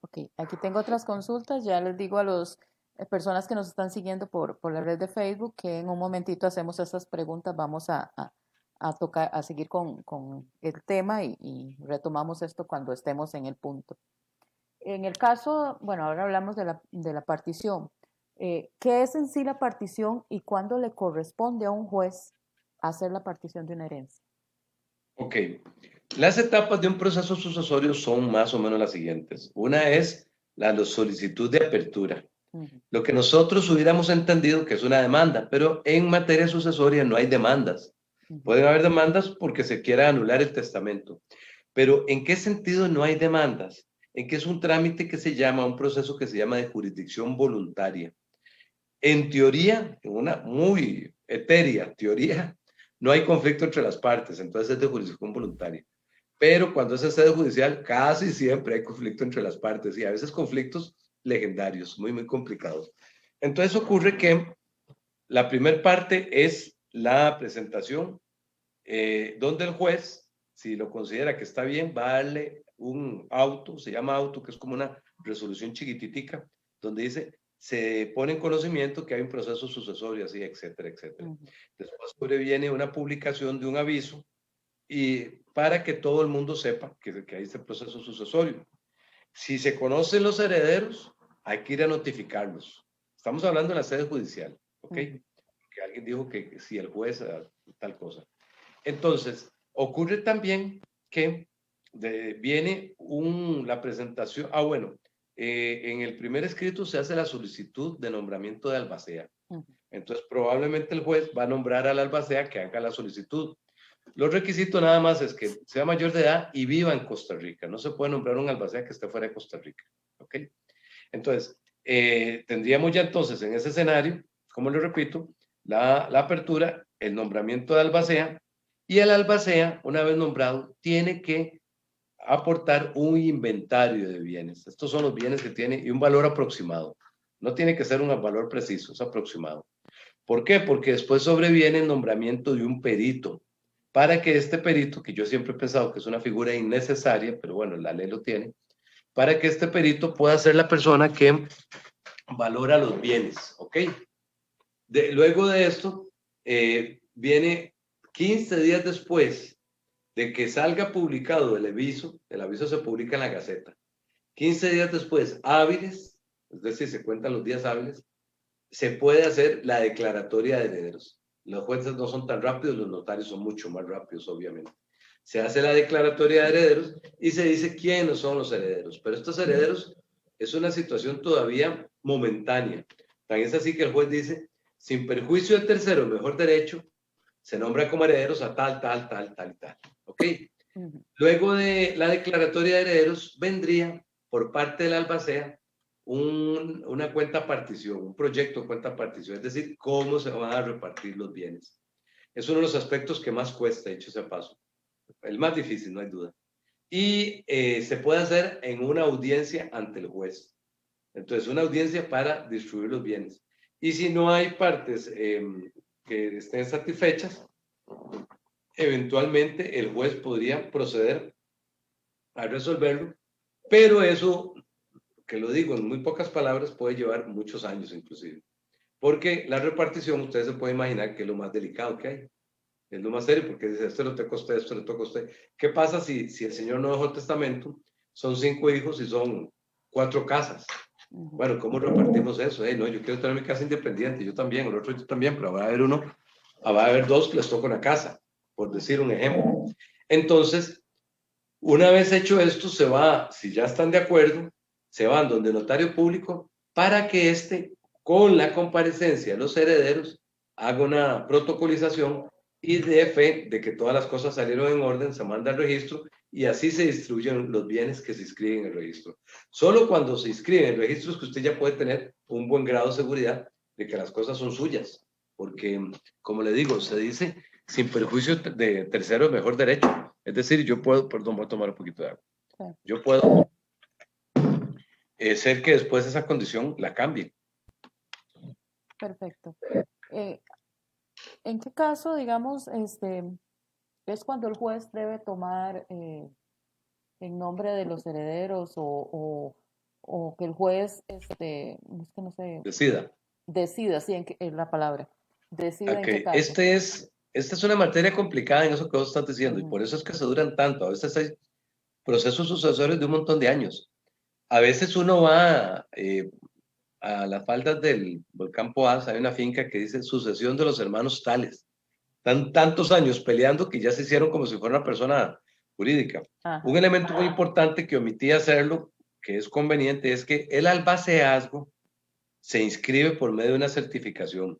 Ok, aquí tengo otras consultas. Ya les digo a las personas que nos están siguiendo por la red de Facebook que en un momentito hacemos estas preguntas. Vamos a tocar, a seguir con el tema y retomamos esto cuando estemos en el punto. En el caso, bueno, ahora hablamos de la partición. ¿Qué es en sí la partición y cuándo le corresponde a un juez hacer la partición de una herencia? Ok, las etapas de un proceso sucesorio son más o menos las siguientes. Una es la solicitud de apertura. Ujú, Lo que nosotros hubiéramos entendido que es una demanda, pero en materia sucesoria no hay demandas. ujú, Pueden haber demandas porque se quiera anular el testamento, pero ¿en qué sentido no hay demandas? En que es un trámite que se llama, un proceso que se llama de jurisdicción voluntaria. En teoría, en una muy etérea teoría, no hay conflicto entre las partes, entonces es de jurisdicción voluntaria. Pero cuando es en sede judicial, casi siempre hay conflicto entre las partes y a veces conflictos legendarios, muy, muy complicados. Entonces ocurre que la primera parte es la presentación, donde el juez, si lo considera que está bien, va a darle un auto, se llama auto, que es como una resolución chiquititica, donde dice, se pone en conocimiento que hay un proceso sucesorio, así, etcétera, etcétera. ujú, Después sobreviene una publicación de un aviso y para que todo el mundo sepa que hay este proceso sucesorio. Si se conocen los herederos, hay que ir a notificarlos. Estamos hablando de la sede judicial, ¿ok? ujú, Que alguien dijo que si el juez tal cosa. Entonces, ocurre también que viene la presentación, bueno, en el primer escrito se hace la solicitud de nombramiento de albacea. ujú, Entonces, probablemente el juez va a nombrar al albacea que haga la solicitud. Los requisitos nada más es que sea mayor de edad y viva en Costa Rica. No se puede nombrar un albacea que esté fuera de Costa Rica. ¿Ok? Entonces, tendríamos ya entonces en ese escenario, como le repito, la apertura, el nombramiento de albacea y el albacea, una vez nombrado, tiene que aportar un inventario de bienes. Estos son los bienes que tiene y un valor aproximado. No tiene que ser un valor preciso, es aproximado. ¿Por qué? Porque después sobreviene el nombramiento de un perito, para que este perito, que yo siempre he pensado que es una figura innecesaria, pero bueno, la ley lo tiene, para que este perito pueda ser la persona que valora los bienes, ¿ok? Luego de esto, viene 15 días después de que salga publicado el aviso se publica en la Gaceta. 15 días después, hábiles, es decir, se cuentan los días hábiles, se puede hacer la declaratoria de herederos. Los jueces no son tan rápidos, los notarios son mucho más rápidos, obviamente. Se hace la declaratoria de herederos y se dice quiénes son los herederos. Pero estos herederos es una situación todavía momentánea. Tan es así que el juez dice, sin perjuicio del tercero, mejor derecho, se nombra como herederos a tal, tal, tal, tal, tal. ¿Ok? ujú. Luego de la declaratoria de herederos, vendría por parte del albacea una cuenta partición, un proyecto de cuenta partición, es decir, cómo se van a repartir los bienes. Es uno de los aspectos que más cuesta, dicho sea paso. El más difícil, no hay duda. Y se puede hacer en una audiencia ante el juez. Entonces, una audiencia para distribuir los bienes. Y si no hay partes que estén satisfechas, eventualmente el juez podría proceder a resolverlo, pero eso, que lo digo en muy pocas palabras, puede llevar muchos años inclusive. Porque la repartición, ustedes se pueden imaginar que es lo más delicado que hay. Es lo más serio, porque dice, esto le toca a usted, esto le toca a usted. ¿Qué pasa si el señor no dejó el testamento? Son 5 hijos y son 4 casas. Ujú, Bueno, ¿cómo repartimos eso? No, yo quiero tener mi casa independiente, yo también, el otro yo también, pero va a haber uno, va a haber dos que les toca una casa, por decir un ejemplo. Entonces, una vez hecho esto, se va, si ya están de acuerdo, se van donde el notario público para que éste, con la comparecencia de los herederos, haga una protocolización y dé fe de que todas las cosas salieron en orden, se manda al registro y así se distribuyen los bienes que se inscriben en el registro. Solo cuando se inscriben en el registro es que usted ya puede tener un buen grado de seguridad de que las cosas son suyas, porque, como le digo, se dice sin perjuicio de terceros, mejor derecho. Es decir, yo puedo, perdón, voy a tomar un poquito de agua. Sí. Yo puedo ser que después esa condición la cambie. Perfecto. ¿En qué caso, digamos, es cuando el juez debe tomar en nombre de los herederos o que el juez, es que no sé, decida, sí, en la palabra, decida en qué Okay. caso? Esta es una materia complicada en eso que vos estás diciendo, y por eso es que se duran tanto. A veces hay procesos sucesorios de un montón de años. A veces uno va a las faldas del volcán Poás, hay una finca que dice sucesión de los hermanos tales. Están tantos años peleando que ya se hicieron como si fuera una persona jurídica. Ajá. Un elemento muy importante que omití hacerlo, que es conveniente, es que el albaceazgo se inscribe por medio de una certificación.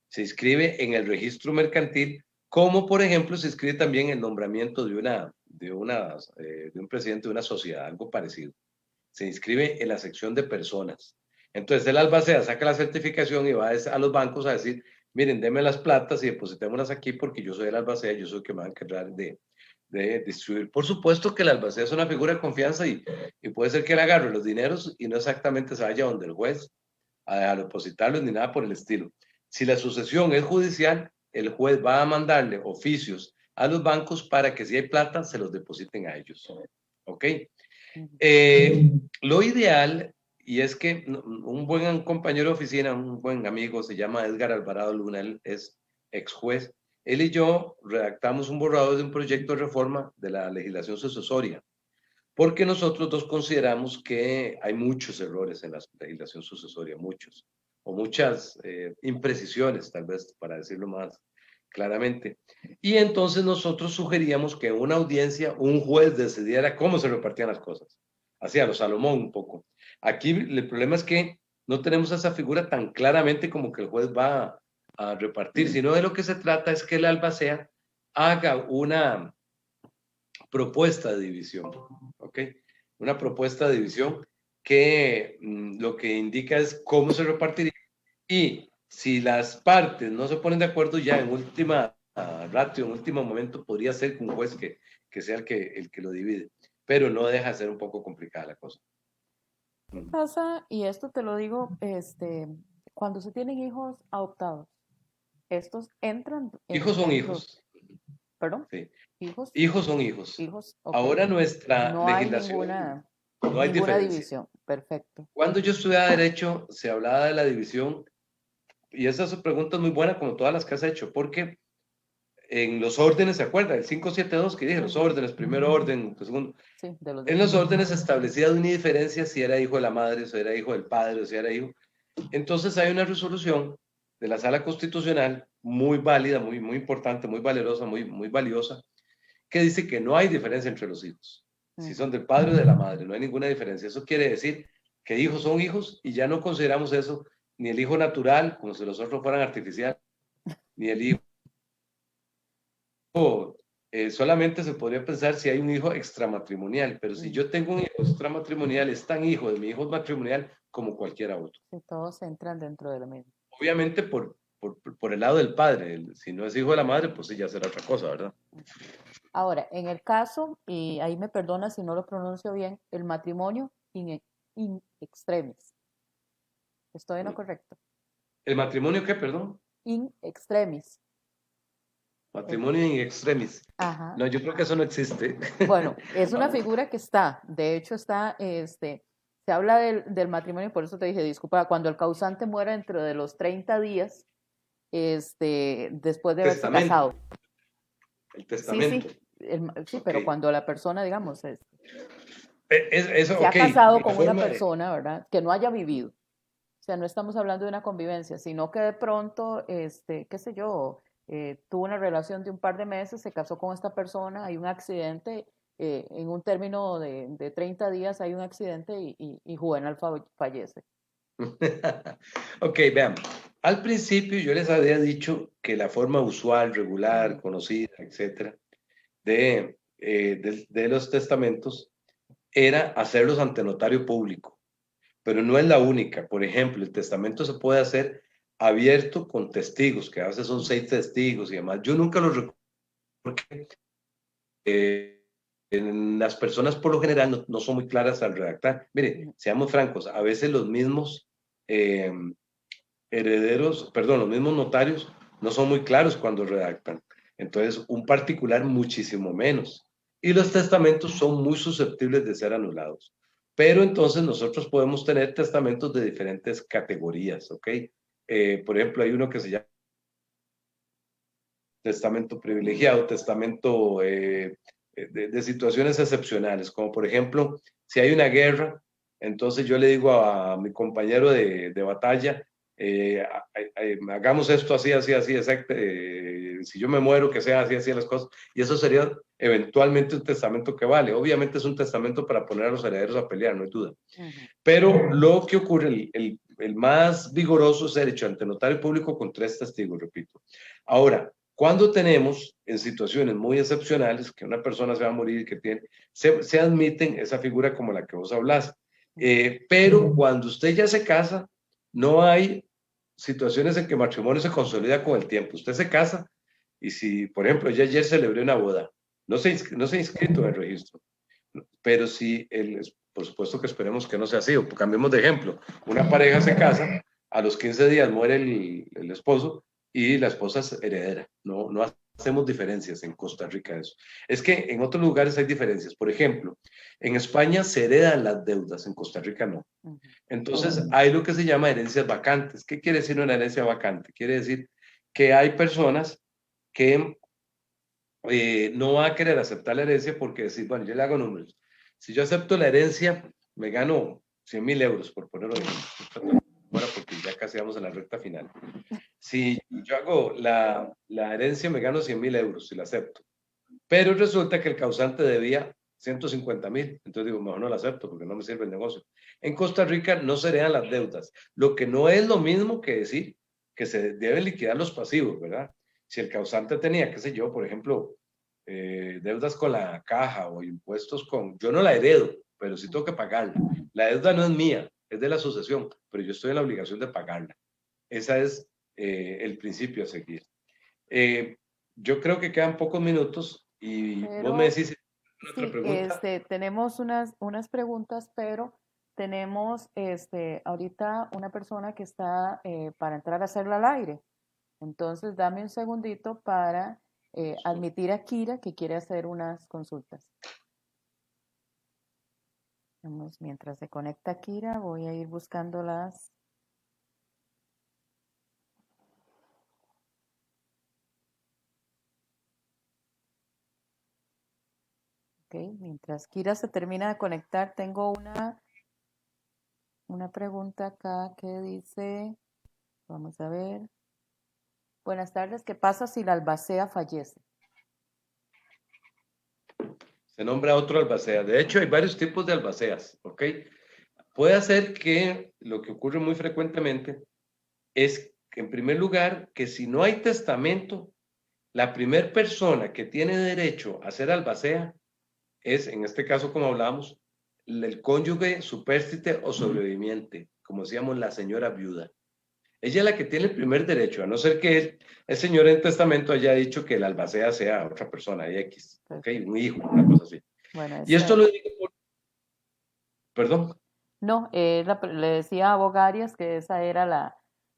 Se inscribe en el registro mercantil, como por ejemplo se inscribe también el nombramiento de un presidente de una sociedad, algo parecido. Se inscribe en la sección de personas. Entonces el albacea saca la certificación y va a los bancos a decir, miren, denme las platas y depositémoslas aquí porque yo soy el albacea, yo soy el que me va a encargar de distribuir. Por supuesto que el albacea es una figura de confianza y puede ser que él agarre los dineros y no exactamente se vaya donde el juez a depositarlos ni nada por el estilo. Si la sucesión es judicial, el juez va a mandarle oficios a los bancos para que si hay plata, se los depositen a ellos. ¿Ok? Lo ideal, y es que un buen compañero de oficina, un buen amigo, se llama Edgar Alvarado Luna, él es ex juez, él y yo redactamos un borrador de un proyecto de reforma de la legislación sucesoria, porque nosotros dos consideramos que hay muchos errores en la legislación sucesoria, muchos, o muchas imprecisiones, tal vez, para decirlo más claramente. Y entonces nosotros sugeríamos que en una audiencia un juez decidiera cómo se repartían las cosas. Así a lo Salomón un poco. Aquí el problema es que no tenemos esa figura tan claramente como que el juez va a repartir, sino de lo que se trata es que el albacea haga una propuesta de división, ¿ok? Una propuesta de división que lo que indica es cómo se repartiría y si las partes no se ponen de acuerdo ya en última ratio, en último momento, podría ser un juez que sea el que lo divide, pero no deja de ser un poco complicada la cosa. ¿Qué pasa? Y esto te lo digo, cuando se tienen hijos adoptados, estos entran Hijos son dentro, hijos. ¿perdón? Sí. Hijos. Hijos son hijos. Hijos, ok. Ahora nuestra No hay legislación, no hay ninguna diferencia. división. Perfecto. Cuando yo estudiaba Derecho, se hablaba de la división, y esa pregunta es muy buena, como todas las que has hecho, porque en los órdenes, ¿se acuerda? El 572 que dije, los órdenes, primer orden, segundo. Sí, de los En los órdenes establecía una diferencia si era hijo de la madre, si era hijo del padre, o si era hijo. Entonces hay una resolución de la Sala Constitucional muy válida, muy, muy importante, muy valerosa, muy, muy valiosa, que dice que no hay diferencia entre los hijos. Si son del padre o de la madre, no hay ninguna diferencia. Eso quiere decir que hijos son hijos y ya no consideramos eso ni el hijo natural, como si los otros fueran artificiales, ni el hijo. Solamente se podría pensar si hay un hijo extramatrimonial, pero si yo tengo un hijo extramatrimonial, es tan hijo de mi hijo matrimonial como cualquier otro. Sí, todos entran dentro de lo mismo. Obviamente por el lado del padre, si no es hijo de la madre, pues sí, ya será otra cosa, ¿verdad? Ahora, en el caso, y ahí me perdona si no lo pronuncio bien, el matrimonio in extremis. ¿Estoy en lo correcto? ¿El matrimonio qué, perdón? In extremis. Matrimonio in extremis. Ajá. No, yo creo que eso no existe. Bueno, es una figura que está, de hecho está, se habla del matrimonio, por eso te dije, disculpa, cuando el causante muera dentro de los 30 días, después de haberse Testamento. casado. El testamento. Sí, pero cuando la persona, digamos, se Eso, ha casado con una persona, ¿verdad? Que no haya vivido. O sea, no estamos hablando de una convivencia, sino que de pronto, qué sé yo, tuvo una relación de un par de meses, se casó con esta persona, hay un accidente, en un término de 30 días hay un accidente y Juvenal fallece. Ok, vean. Al principio yo les había dicho que la forma usual, regular, conocida, etcétera, de los testamentos era hacerlos ante notario público, pero no es la única. Por ejemplo, el testamento se puede hacer abierto con testigos, que a veces son 6 testigos y demás. Yo nunca los recuerdo porque las personas por lo general no son muy claras al redactar. Mire, seamos francos, a veces los mismos eh, herederos, perdón, los mismos notarios no son muy claros cuando redactan. Entonces, un particular muchísimo menos. Y los testamentos son muy susceptibles de ser anulados. Pero entonces nosotros podemos tener testamentos de diferentes categorías, ¿ok? Por ejemplo, hay uno que se llama testamento privilegiado, testamento de situaciones excepcionales, como por ejemplo, si hay una guerra, entonces yo le digo a mi compañero de batalla, hagamos esto así, así, así, exacto, si yo me muero, que sea así, así las cosas, y eso sería eventualmente un testamento que vale. Obviamente es un testamento para poner a los herederos a pelear, no hay duda. Pero lo que ocurre, el más vigoroso es el hecho ante notario público con 3 testigos, repito. Ahora, cuando tenemos en situaciones muy excepcionales que una persona se va a morir, que tiene, se admiten esa figura como la que vos hablas. Pero cuando usted ya se casa, no hay situaciones en que el matrimonio se consolida con el tiempo. Usted se casa y si, por ejemplo, yo ayer celebré una boda, no se ha inscrito en el registro, pero si por supuesto que esperemos que no sea así, o cambiemos de ejemplo, una pareja se casa, a los 15 días muere el esposo y la esposa es heredera, no hacemos diferencias en Costa Rica eso. Es que en otros lugares hay diferencias, por ejemplo, en España se heredan las deudas, en Costa Rica no. Entonces hay lo que se llama herencias vacantes. ¿Qué quiere decir una herencia vacante? Quiere decir que hay personas que no va a querer aceptar la herencia porque decir, bueno, yo le hago números. Si yo acepto la herencia, me gano 100.000 euros, por ponerlo en bueno, porque ya casi vamos a la recta final. Si yo hago la herencia, me gano 100.000 euros si la acepto. Pero resulta que el causante debía 150.000. Entonces digo, mejor no la acepto porque no me sirve el negocio. En Costa Rica no se heredan las deudas, lo que no es lo mismo que decir que se deben liquidar los pasivos, ¿verdad? Si el causante tenía, qué sé yo, por ejemplo, deudas con la caja o impuestos con... Yo no la heredo, pero sí tengo que pagarla. La deuda no es mía, es de la asociación, pero yo estoy en la obligación de pagarla. Ese es el principio a seguir. Yo creo que quedan pocos minutos y vos me Pero decís otra sí, pregunta. tenemos unas preguntas, pero tenemos ahorita una persona que está para entrar a hacerla al aire. Entonces, dame un segundito para admitir a Kira que quiere hacer unas consultas. Mientras se conecta Kira, voy a ir buscando las... Ok, mientras Kira se termina de conectar, tengo una pregunta acá que dice, vamos a ver. Buenas tardes, ¿qué pasa si la albacea fallece? Se nombra otro albacea. De hecho, hay varios tipos de albaceas, ¿ok? Puede ser que lo que ocurre muy frecuentemente es, en primer lugar, que si no hay testamento, la primera persona que tiene derecho a ser albacea es, en este caso, como hablábamos, el cónyuge supérstite o sobreviviente, como decíamos, la señora viuda. Ella es la que tiene el primer derecho, a no ser que el señor en testamento haya dicho que la albacea sea otra persona, X, ¿ok? Un hijo, una cosa así. Bueno, Y esto lo digo por... Perdón. no, le decía a Bogarias que esa era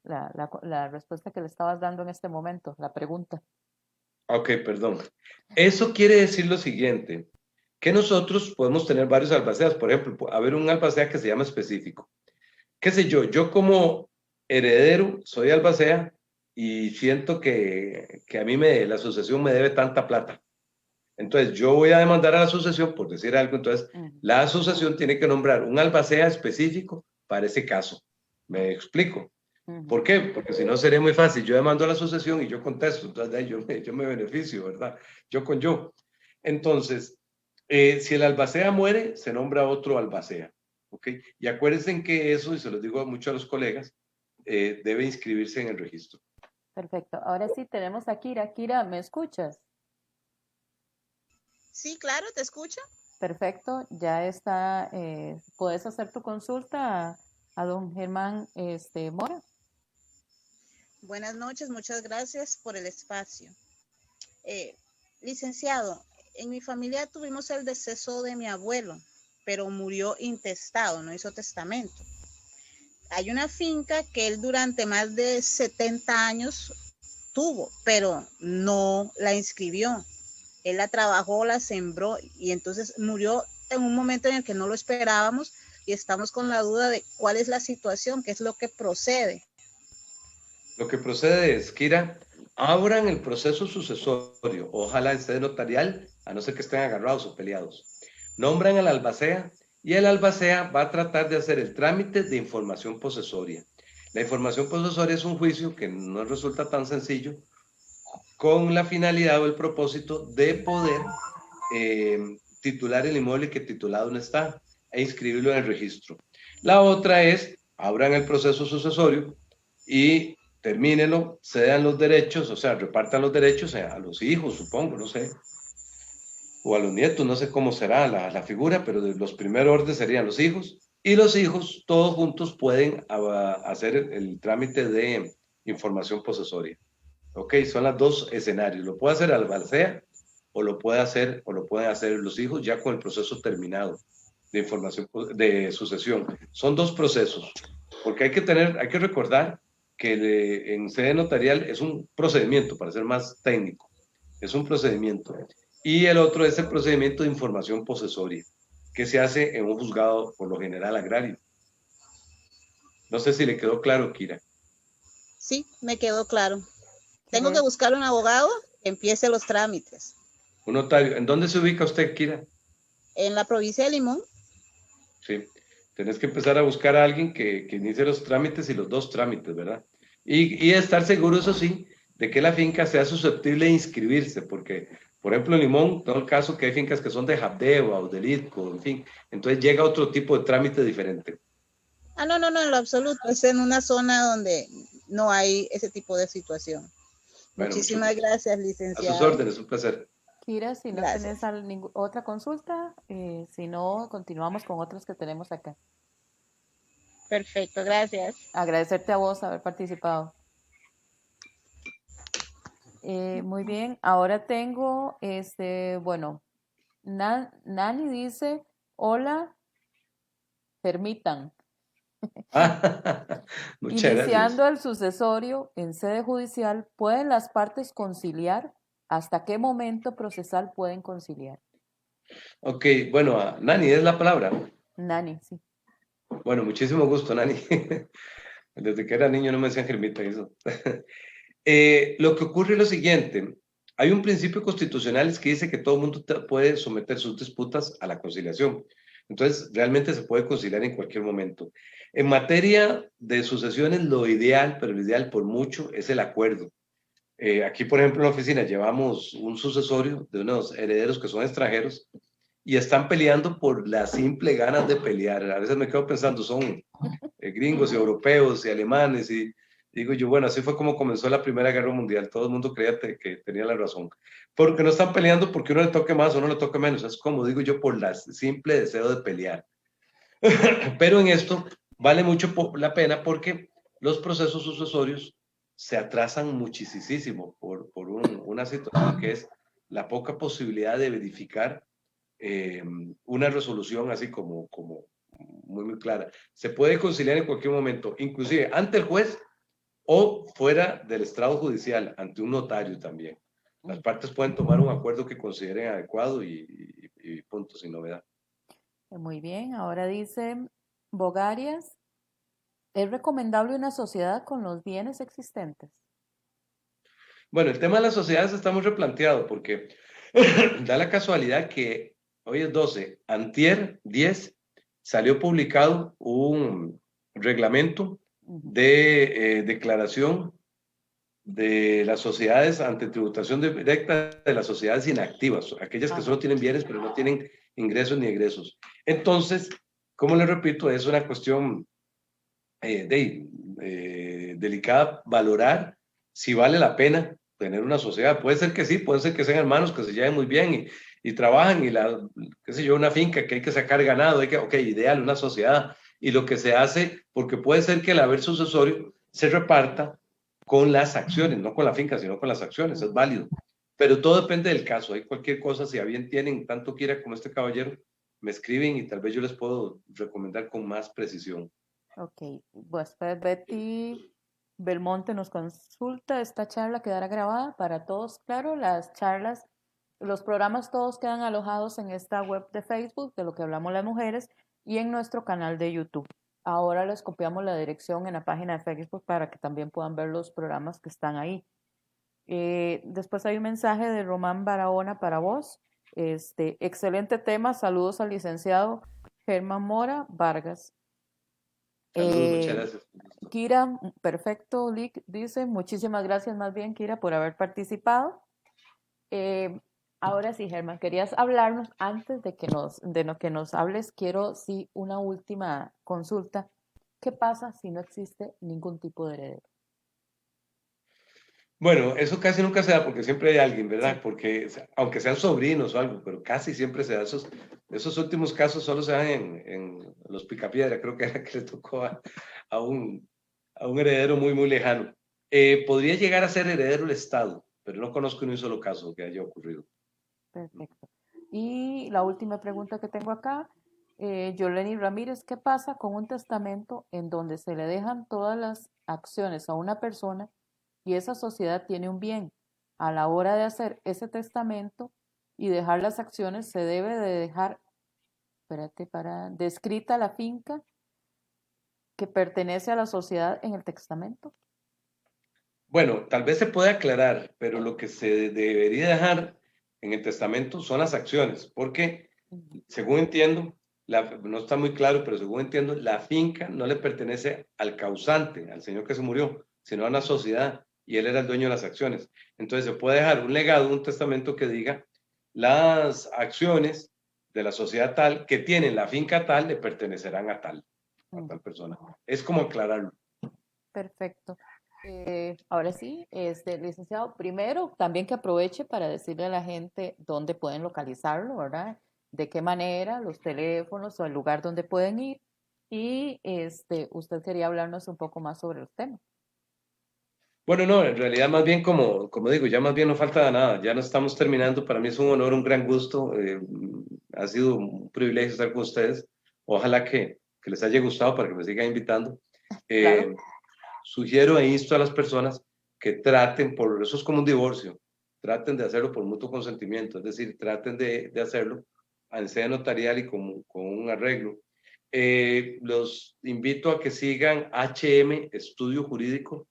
la respuesta que le estabas dando en este momento, la pregunta. Ok, perdón. Eso quiere decir lo siguiente, que nosotros podemos tener varios albaceas. Por ejemplo, haber un albacea que se llama específico. Qué sé yo como heredero soy albacea y siento que a mí la asociación me debe tanta plata. Entonces yo voy a demandar a la asociación por decir algo. Entonces la asociación tiene que nombrar un albacea específico para ese caso. ¿Me explico? ¿Por qué? Porque si no sería muy fácil. Yo demando a la asociación y yo contesto. Entonces ahí yo me beneficio, ¿verdad? Yo con yo. Entonces, si el albacea muere, se nombra otro albacea. ¿Ok? Y acuérdense que eso, y se lo digo mucho a los colegas, debe inscribirse en el registro. Perfecto. Ahora sí tenemos a Kira. Kira, ¿me escuchas? Sí, claro, te escucho. Perfecto. Ya está. ¿Puedes hacer tu consulta a don Germán Mora? Buenas noches, muchas gracias por el espacio. Licenciado, En mi familia tuvimos el deceso de mi abuelo, pero murió intestado, no hizo testamento. Hay una finca que él durante más de 70 años tuvo, pero no la inscribió. Él la trabajó, la sembró y entonces murió en un momento en el que no lo esperábamos y estamos con la duda de cuál es la situación, qué es lo que procede. Lo que procede es, Kira, abran el proceso sucesorio, ojalá en sede notarial, a no ser que estén agarrados o peleados. Nombran al albacea y el albacea va a tratar de hacer el trámite de información posesoria. La información posesoria es un juicio que no resulta tan sencillo, con la finalidad o el propósito de poder titular el inmueble que titulado no está e inscribirlo en el registro. La otra es, abran el proceso sucesorio y termínenlo, cedan los derechos, o sea, repartan los derechos a los hijos, supongo, no sé, o a los nietos, no sé cómo será la figura, pero de los primeros órdenes serían los hijos, y los hijos todos juntos pueden hacer el trámite de información posesoria. Ok, son los dos escenarios. Lo puede hacer albacea o lo pueden hacer los hijos ya con el proceso terminado de información de sucesión. Son dos procesos, porque hay que recordar que en sede notarial es un procedimiento, para ser más técnico, es un procedimiento. Y el otro es el procedimiento de información posesoria, que se hace en un juzgado por lo general agrario. No sé si le quedó claro, Kira. Sí, me quedó claro. Tengo que buscar un abogado que empiece los trámites. Un notario. ¿En dónde se ubica usted, Kira? En la provincia de Limón. Sí, tenés que empezar a buscar a alguien que inicie los trámites y los dos trámites, ¿verdad? Y estar seguro, eso sí, de que la finca sea susceptible de inscribirse, porque, por ejemplo, en Limón, todo el caso que hay fincas que son de Habdeba o de Litco, en fin, entonces llega otro tipo de trámite diferente. Ah, no, en lo absoluto. Es en una zona donde no hay ese tipo de situación. Bueno, muchísimas gracias, licenciado. A sus órdenes, un placer. Kira, si no tenés otra consulta, si no, continuamos con otros que tenemos acá. Perfecto, gracias. Agradecerte a vos haber participado. Muy bien, ahora tengo, bueno, Nani dice, hola, permitan. Iniciando el sucesorio en sede judicial, ¿pueden las partes conciliar? ¿Hasta qué momento procesal pueden conciliar? Ok, bueno, Nani, es la palabra. Nani, sí. Bueno, muchísimo gusto, Nani. Desde que era niño no me decían Germita eso. Lo que ocurre es lo siguiente. Hay un principio constitucional que dice que todo el mundo puede someter sus disputas a la conciliación. Entonces, realmente se puede conciliar en cualquier momento. En materia de sucesiones, lo ideal, pero lo ideal por mucho, es el acuerdo. Aquí, por ejemplo, en la oficina llevamos un sucesorio de unos herederos que son extranjeros y están peleando por la simple ganas de pelear. A veces me quedo pensando, son gringos y europeos y alemanes y digo yo, bueno, así fue como comenzó la Primera Guerra Mundial. Todo el mundo creía que tenía la razón. Porque no están peleando porque uno le toque más o uno le toque menos. Es como digo yo, por el simple deseo de pelear. Pero en esto vale mucho la pena porque los procesos sucesorios se atrasan muchísimo por una situación que es la poca posibilidad de verificar una resolución así como muy clara. Se puede conciliar en cualquier momento, inclusive ante el juez o fuera del estrado judicial, ante un notario también. Las partes pueden tomar un acuerdo que consideren adecuado y punto, sin novedad. Muy bien, ahora dice Bogarias, ¿es recomendable una sociedad con los bienes existentes? Bueno, el tema de las sociedades está muy replanteado porque da la casualidad que hoy es 12, antier 10, salió publicado un reglamento de declaración de las sociedades ante tributación directa de las sociedades inactivas, aquellas que solo tienen bienes pero no tienen ingresos ni egresos. Entonces, como les repito, es una cuestión delicada valorar si vale la pena tener una sociedad. Puede ser que sí, puede ser que sean hermanos que se lleven muy bien y trabajan y qué sé yo, una finca que hay que sacar ganado, ok, ideal, una sociedad. Y lo que se hace, porque puede ser que el haber sucesorio se reparta con las acciones, no con la finca, sino con las acciones, es válido. Pero todo depende del caso. Hay cualquier cosa, si a bien tienen, tanto Kira como este caballero, me escriben y tal vez yo les puedo recomendar con más precisión. Ok, pues Betty Belmonte nos consulta, esta charla quedará grabada para todos, claro, las charlas, los programas todos quedan alojados en esta web de Facebook, de lo que hablamos las mujeres, y en nuestro canal de YouTube. Ahora les copiamos la dirección en la página de Facebook para que también puedan ver los programas que están ahí. Después hay un mensaje de Román Barahona para vos. Excelente tema, saludos al licenciado Germán Mora Vargas. Saludos, muchas gracias. Kira, perfecto, Lick dice, muchísimas gracias más bien, Kira, por haber participado. Ahora sí, Germán, querías hablarnos antes de lo que nos hables, quiero sí una última consulta. ¿Qué pasa si no existe ningún tipo de heredero? Bueno, eso casi nunca se da porque siempre hay alguien, ¿verdad? Sí. Porque aunque sean sobrinos o algo, pero casi siempre se da. Esos últimos casos solo se dan en los Picapiedra, creo que era que le tocó a un heredero muy, muy lejano. Podría llegar a ser heredero el Estado, pero no conozco ni un solo caso que haya ocurrido. Perfecto. Y la última pregunta que tengo acá, Yoleni Ramírez, ¿qué pasa con un testamento en donde se le dejan todas las acciones a una persona y esa sociedad tiene un bien? A la hora de hacer ese testamento y dejar las acciones, se debe de dejar, espérate, descrita la finca que pertenece a la sociedad en el testamento. Bueno, tal vez se puede aclarar, pero lo que se debería dejar en el testamento son las acciones, porque según entiendo, no está muy claro, pero según entiendo, la finca no le pertenece al causante, al señor que se murió, sino a una sociedad, y él era el dueño de las acciones. Entonces se puede dejar un legado, un testamento que diga las acciones de la sociedad tal que tienen la finca tal le pertenecerán a tal persona. Es como aclararlo. Perfecto. Ahora sí, licenciado, primero también que aproveche para decirle a la gente dónde pueden localizarlo, ¿verdad? De qué manera, los teléfonos o el lugar donde pueden ir. Y usted quería hablarnos un poco más sobre el tema. Bueno, no, en realidad más bien como digo, ya más bien no falta nada, ya no estamos terminando, para mí es un honor, un gran gusto, ha sido un privilegio estar con ustedes, ojalá que les haya gustado para que me sigan invitando. Claro. Sugiero e insto a las personas que traten, por eso es como un divorcio, traten de hacerlo por mutuo consentimiento, es decir, traten de hacerlo en sede notarial y con un arreglo. Los invito a que sigan HM Estudio Jurídico,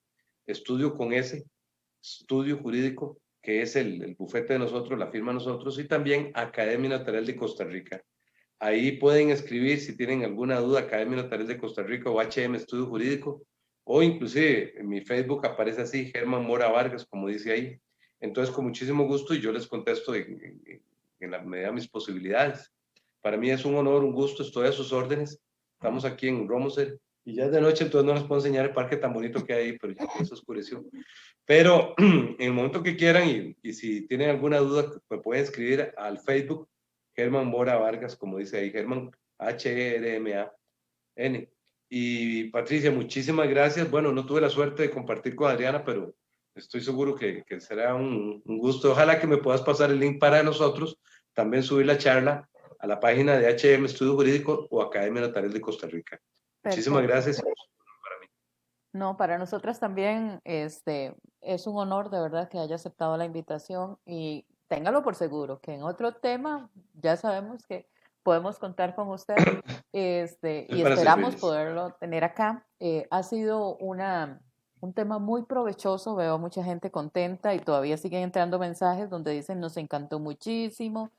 estudio con S, estudio jurídico, que es el bufete de nosotros, la firma de nosotros, y también Academia Notarial de Costa Rica. Ahí pueden escribir si tienen alguna duda, Academia Notarial de Costa Rica o HM Estudio Jurídico, o inclusive en mi Facebook aparece así, Germán Mora Vargas, como dice ahí. Entonces, con muchísimo gusto y yo les contesto en la medida de mis posibilidades. Para mí es un honor, un gusto, estoy a sus órdenes. Estamos aquí en Romoser y ya es de noche, entonces no les puedo enseñar el parque tan bonito que hay ahí, pero ya se oscureció. Pero en el momento que quieran y si tienen alguna duda, me pueden escribir al Facebook Germán Mora Vargas, como dice ahí, Germán H-E-R-M-A-N. Y Patricia, muchísimas gracias. Bueno, no tuve la suerte de compartir con Adriana, pero estoy seguro que será un gusto. Ojalá que me puedas pasar el link para nosotros, también subir la charla a la página de HM Estudio Jurídico o Academia Notarial de Costa Rica. Muchísimas Perfecto. gracias. No, para nosotras también es un honor de verdad que haya aceptado la invitación y téngalo por seguro que en otro tema ya sabemos que podemos contar con usted Es y para esperamos servirles. poderlo tener acá. Ha sido un tema muy provechoso, veo mucha gente contenta y todavía siguen entrando mensajes donde dicen nos encantó muchísimo,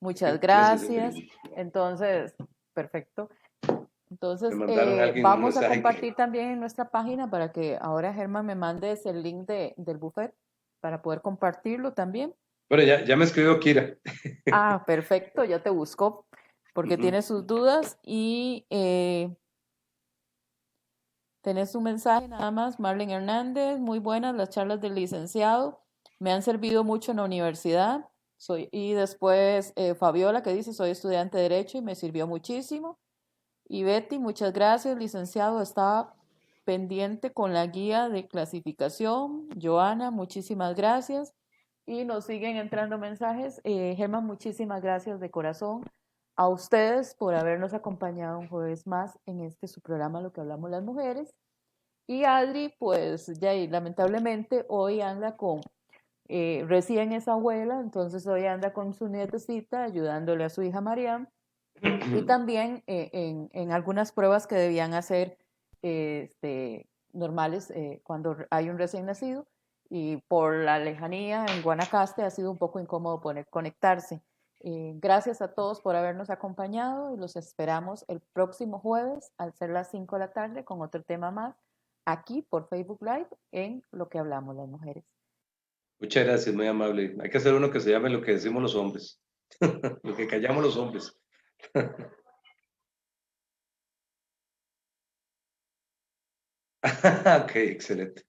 muchas Gracias. gracias. Entonces, perfecto. Me Entonces, mandaron a alguien un vamos a mensaje compartir también en nuestra página para que ahora Germán me mandes el link del buffet para poder compartirlo también. Bueno, ya me escribió Kira. Ah, perfecto, ya te busco porque tiene sus dudas y tenés un mensaje nada más, Marlene Hernández, muy buenas las charlas del licenciado, me han servido mucho en la universidad. Y después Fabiola que dice, soy estudiante de Derecho y me sirvió muchísimo. Y Betty, muchas gracias, licenciado. Estaba pendiente con la guía de clasificación. Joana, muchísimas gracias. y nos siguen entrando mensajes. Germán, muchísimas gracias de corazón a ustedes por habernos acompañado un jueves más en este su programa Lo que hablamos las mujeres. Y Adri, pues ya lamentablemente hoy anda con, recién es abuela, entonces hoy anda con su nietecita ayudándole a su hija Mariam y también en algunas pruebas que debían hacer normales cuando hay un recién nacido y por la lejanía en Guanacaste ha sido un poco incómodo conectarse. Gracias a todos por habernos acompañado y los esperamos el próximo jueves al ser las 5 de la tarde con otro tema más aquí por Facebook Live en Lo que hablamos las mujeres. Muchas gracias, muy amable. Hay que hacer uno que se llame Lo que decimos los hombres, lo que callamos los hombres. Ok, excelente.